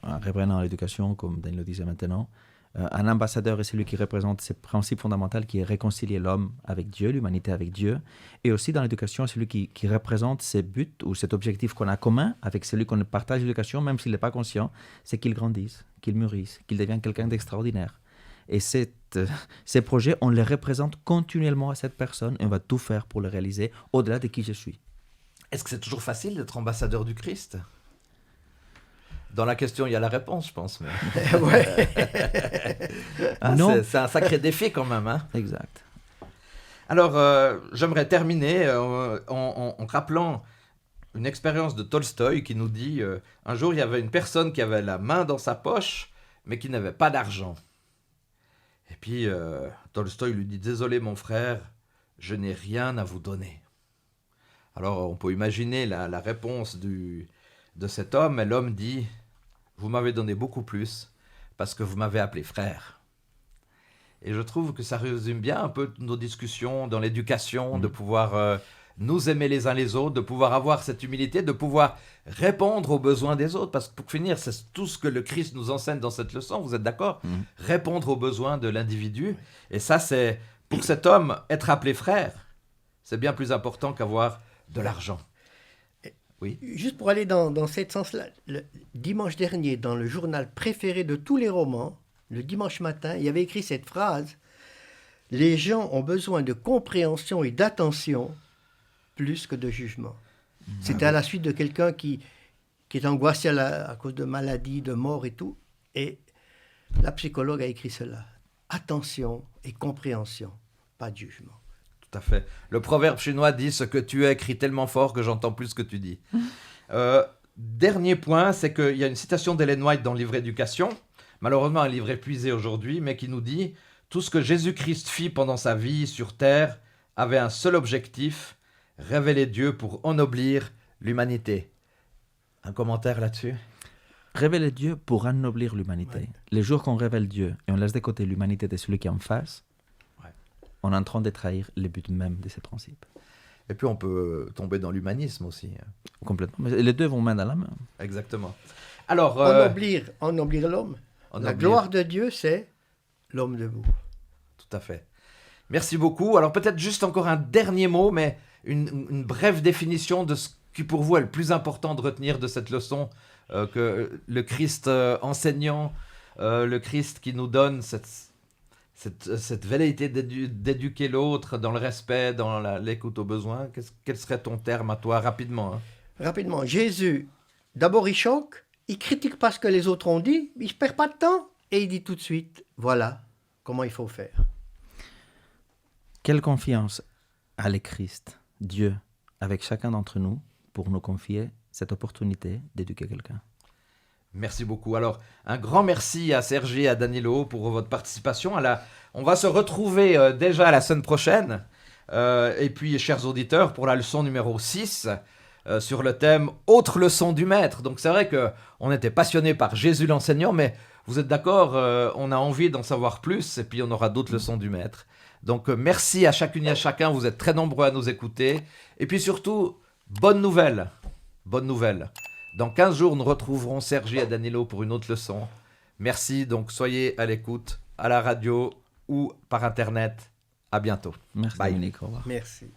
en reprenant l'éducation, comme Daniel le disait maintenant, un ambassadeur est celui qui représente ces principes fondamentaux qui est réconcilier l'homme avec Dieu, l'humanité avec Dieu. Et aussi dans l'éducation, celui qui représente ces buts ou cet objectif qu'on a commun avec celui qu'on partage l'éducation, même s'il n'est pas conscient, c'est qu'il grandisse, qu'il mûrisse, qu'il devienne quelqu'un d'extraordinaire. Et ces projets, on les représente continuellement à cette personne et on va tout faire pour le réaliser au-delà de qui je suis. Est-ce que c'est toujours facile d'être ambassadeur du Christ? Dans la question, il y a la réponse, je pense. Mais... non. C'est un sacré défi quand même. Hein? Exact. Alors, j'aimerais terminer en rappelant une expérience de Tolstoï qui nous dit un jour, il y avait une personne qui avait la main dans sa poche, mais qui n'avait pas d'argent. Et puis, Tolstoï lui dit « Désolé, mon frère, je n'ai rien à vous donner. » Alors, on peut imaginer la réponse de cet homme, et l'homme dit « Vous m'avez donné beaucoup plus, parce que vous m'avez appelé frère. » Et je trouve que ça résume bien un peu nos discussions dans l'éducation, de pouvoir nous aimer les uns les autres, de pouvoir avoir cette humilité, de pouvoir répondre aux besoins des autres. Parce que pour finir, c'est tout ce que le Christ nous enseigne dans cette leçon, vous êtes d'accord? Répondre aux besoins de l'individu. Et ça, c'est pour cet homme, être appelé frère, c'est bien plus important qu'avoir de l'argent. Oui. Juste pour aller dans ce sens-là, le dimanche dernier, dans le journal préféré de tous les romans, le dimanche matin, il y avait écrit cette phrase: « Les gens ont besoin de compréhension et d'attention plus que de jugement. » C'était à la suite de quelqu'un qui est angoissé à cause de maladies, de mort et tout. Et la psychologue a écrit cela. Attention et compréhension, pas de jugement. Tout à fait. Le proverbe chinois dit « Ce que tu as crie tellement fort que j'entends plus ce que tu dis ». Dernier point, c'est qu'il y a une citation d'Ellen White dans le livre Éducation, malheureusement un livre épuisé aujourd'hui, mais qui nous dit « Tout ce que Jésus-Christ fit pendant sa vie sur terre avait un seul objectif, révéler Dieu pour ennoblir l'humanité. » Un commentaire là-dessus? Révéler Dieu pour ennoblir l'humanité. Ouais. Les jours qu'on révèle Dieu et on laisse de côté l'humanité de celui qui est en face, on est en train de trahir les buts même de ces principes. Et puis on peut tomber dans l'humanisme aussi. Complètement. Mais les deux vont main dans la main. Exactement. Alors, ennoblir l'homme. La gloire de Dieu, c'est l'homme debout. Tout à fait. Merci beaucoup. Alors peut-être juste encore un dernier mot, mais une brève définition de ce qui pour vous est le plus important de retenir de cette leçon que le Christ enseignant, le Christ qui nous donne cette velléité d'éduquer l'autre dans le respect, dans l'écoute aux besoins. Quel serait ton terme à toi, rapidement? Rapidement. Jésus, d'abord il choque, il critique pas ce que les autres ont dit, il ne perd pas de temps et il dit tout de suite, voilà comment il faut faire. Quelle confiance a le Christ, Dieu, avec chacun d'entre nous pour nous confier cette opportunité d'éduquer quelqu'un. Merci beaucoup. Alors, un grand merci à Sergi et à Danilo pour votre participation. On va se retrouver déjà la semaine prochaine. Et puis, chers auditeurs, pour la leçon numéro 6, sur le thème « Autre leçon du maître ». Donc, c'est vrai qu'on était passionnés par Jésus l'enseignant, mais vous êtes d'accord, on a envie d'en savoir plus, et puis on aura d'autres leçons du maître. Donc, merci à chacune et à chacun. Vous êtes très nombreux à nous écouter. Et puis surtout, bonne nouvelle. Bonne nouvelle. Dans 15 jours, nous retrouverons Sergi et Danilo pour une autre leçon. Merci, donc soyez à l'écoute, à la radio ou par Internet. À bientôt. Merci Bye. Dominique, au revoir. Merci.